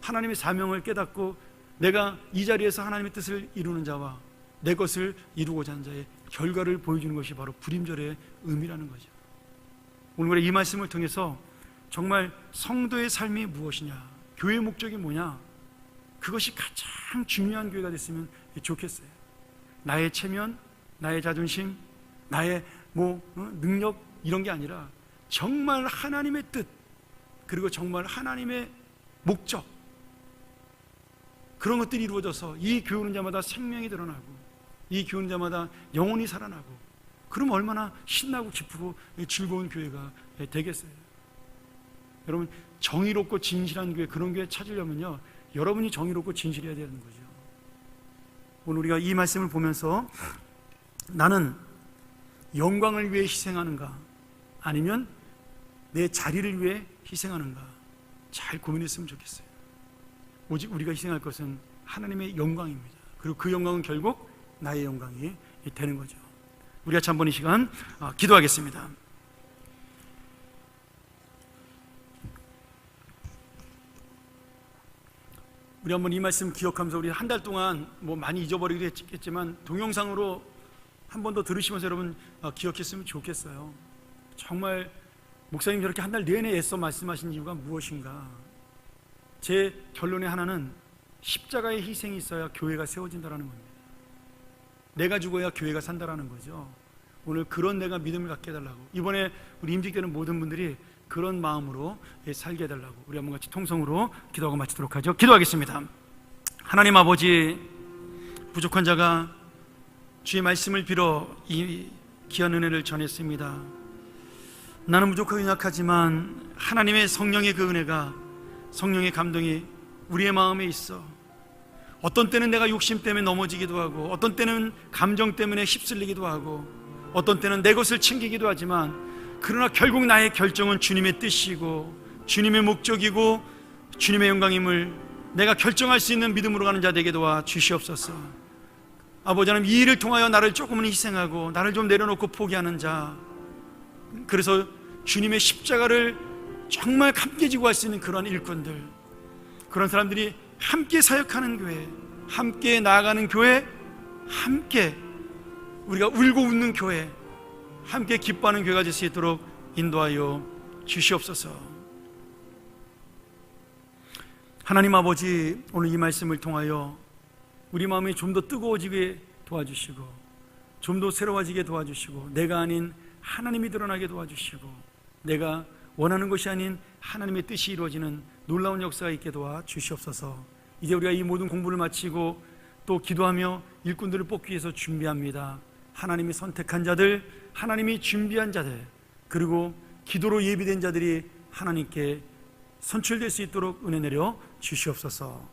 하나님의 사명을 깨닫고 내가 이 자리에서 하나님의 뜻을 이루는 자와 내 것을 이루고자 하는 자의 결과를 보여주는 것이 바로 불임절의 의미라는 거죠. 오늘 이 말씀을 통해서 정말 성도의 삶이 무엇이냐, 교회의 목적이 뭐냐, 그것이 가장 중요한 교회가 됐으면 좋겠어요. 나의 체면, 나의 자존심, 나의 능력, 이런 게 아니라 정말 하나님의 뜻, 그리고 정말 하나님의 목적, 그런 것들이 이루어져서 이 교회 오는 자마다 생명이 드러나고 이 교회 오는 자마다 영혼이 살아나고, 그럼 얼마나 신나고 기쁘고 즐거운 교회가 되겠어요. 여러분, 정의롭고 진실한 교회, 그런 교회 찾으려면요, 여러분이 정의롭고 진실해야 되는 거죠. 오늘 우리가 이 말씀을 보면서 나는 영광을 위해 희생하는가, 아니면 내 자리를 위해 희생하는가, 잘 고민했으면 좋겠어요. 오직 우리가 희생할 것은 하나님의 영광입니다. 그리고 그 영광은 결국 나의 영광이 되는 거죠. 우리 같이 한번 이 시간 기도하겠습니다. 우리 한번 이 말씀 기억하면서, 우리 한 달 동안 많이 잊어버리기도 했겠지만 동영상으로 한 번 더 들으시면서 여러분 기억했으면 좋겠어요. 정말 목사님 저렇게 한 달 내내 애써 말씀하신 이유가 무엇인가? 제 결론의 하나는 십자가의 희생이 있어야 교회가 세워진다는 겁니다. 내가 죽어야 교회가 산다는 거죠. 오늘 그런 내가 믿음을 갖게 해달라고, 이번에 우리 임직되는 모든 분들이 그런 마음으로 살게 해달라고 우리 한번 같이 통성으로 기도하고 마치도록 하죠. 기도하겠습니다. 하나님 아버지, 부족한 자가 주의 말씀을 빌어 이 귀한 은혜를 전했습니다. 나는 부족하고 연약하지만 하나님의 성령의 그 은혜가, 성령의 감동이 우리의 마음에 있어 어떤 때는 내가 욕심 때문에 넘어지기도 하고, 어떤 때는 감정 때문에 휩쓸리기도 하고, 어떤 때는 내 것을 챙기기도 하지만, 그러나 결국 나의 결정은 주님의 뜻이고 주님의 목적이고 주님의 영광임을 내가 결정할 수 있는 믿음으로 가는 자 되게 도와 주시옵소서. 아버지 하나님, 이 일을 통하여 나를 조금은 희생하고 나를 좀 내려놓고 포기하는 자, 그래서 주님의 십자가를 정말 함께 지고 갈 수 있는 그런 일꾼들, 그런 사람들이 함께 사역하는 교회, 함께 나아가는 교회, 함께 우리가 울고 웃는 교회, 함께 기뻐하는 교회가 될 수 있도록 인도하여 주시옵소서. 하나님 아버지, 오늘 이 말씀을 통하여 우리 마음이 좀 더 뜨거워지게 도와주시고, 좀 더 새로워지게 도와주시고, 내가 아닌 하나님이 드러나게 도와주시고, 내가 원하는 것이 아닌 하나님의 뜻이 이루어지는 놀라운 역사가 있게 도와주시옵소서. 이제 우리가 이 모든 공부를 마치고 또 기도하며 일꾼들을 뽑기 위해서 준비합니다. 하나님이 선택한 자들, 하나님이 준비한 자들, 그리고 기도로 예비된 자들이 하나님께 선출될 수 있도록 은혜 내려 주시옵소서.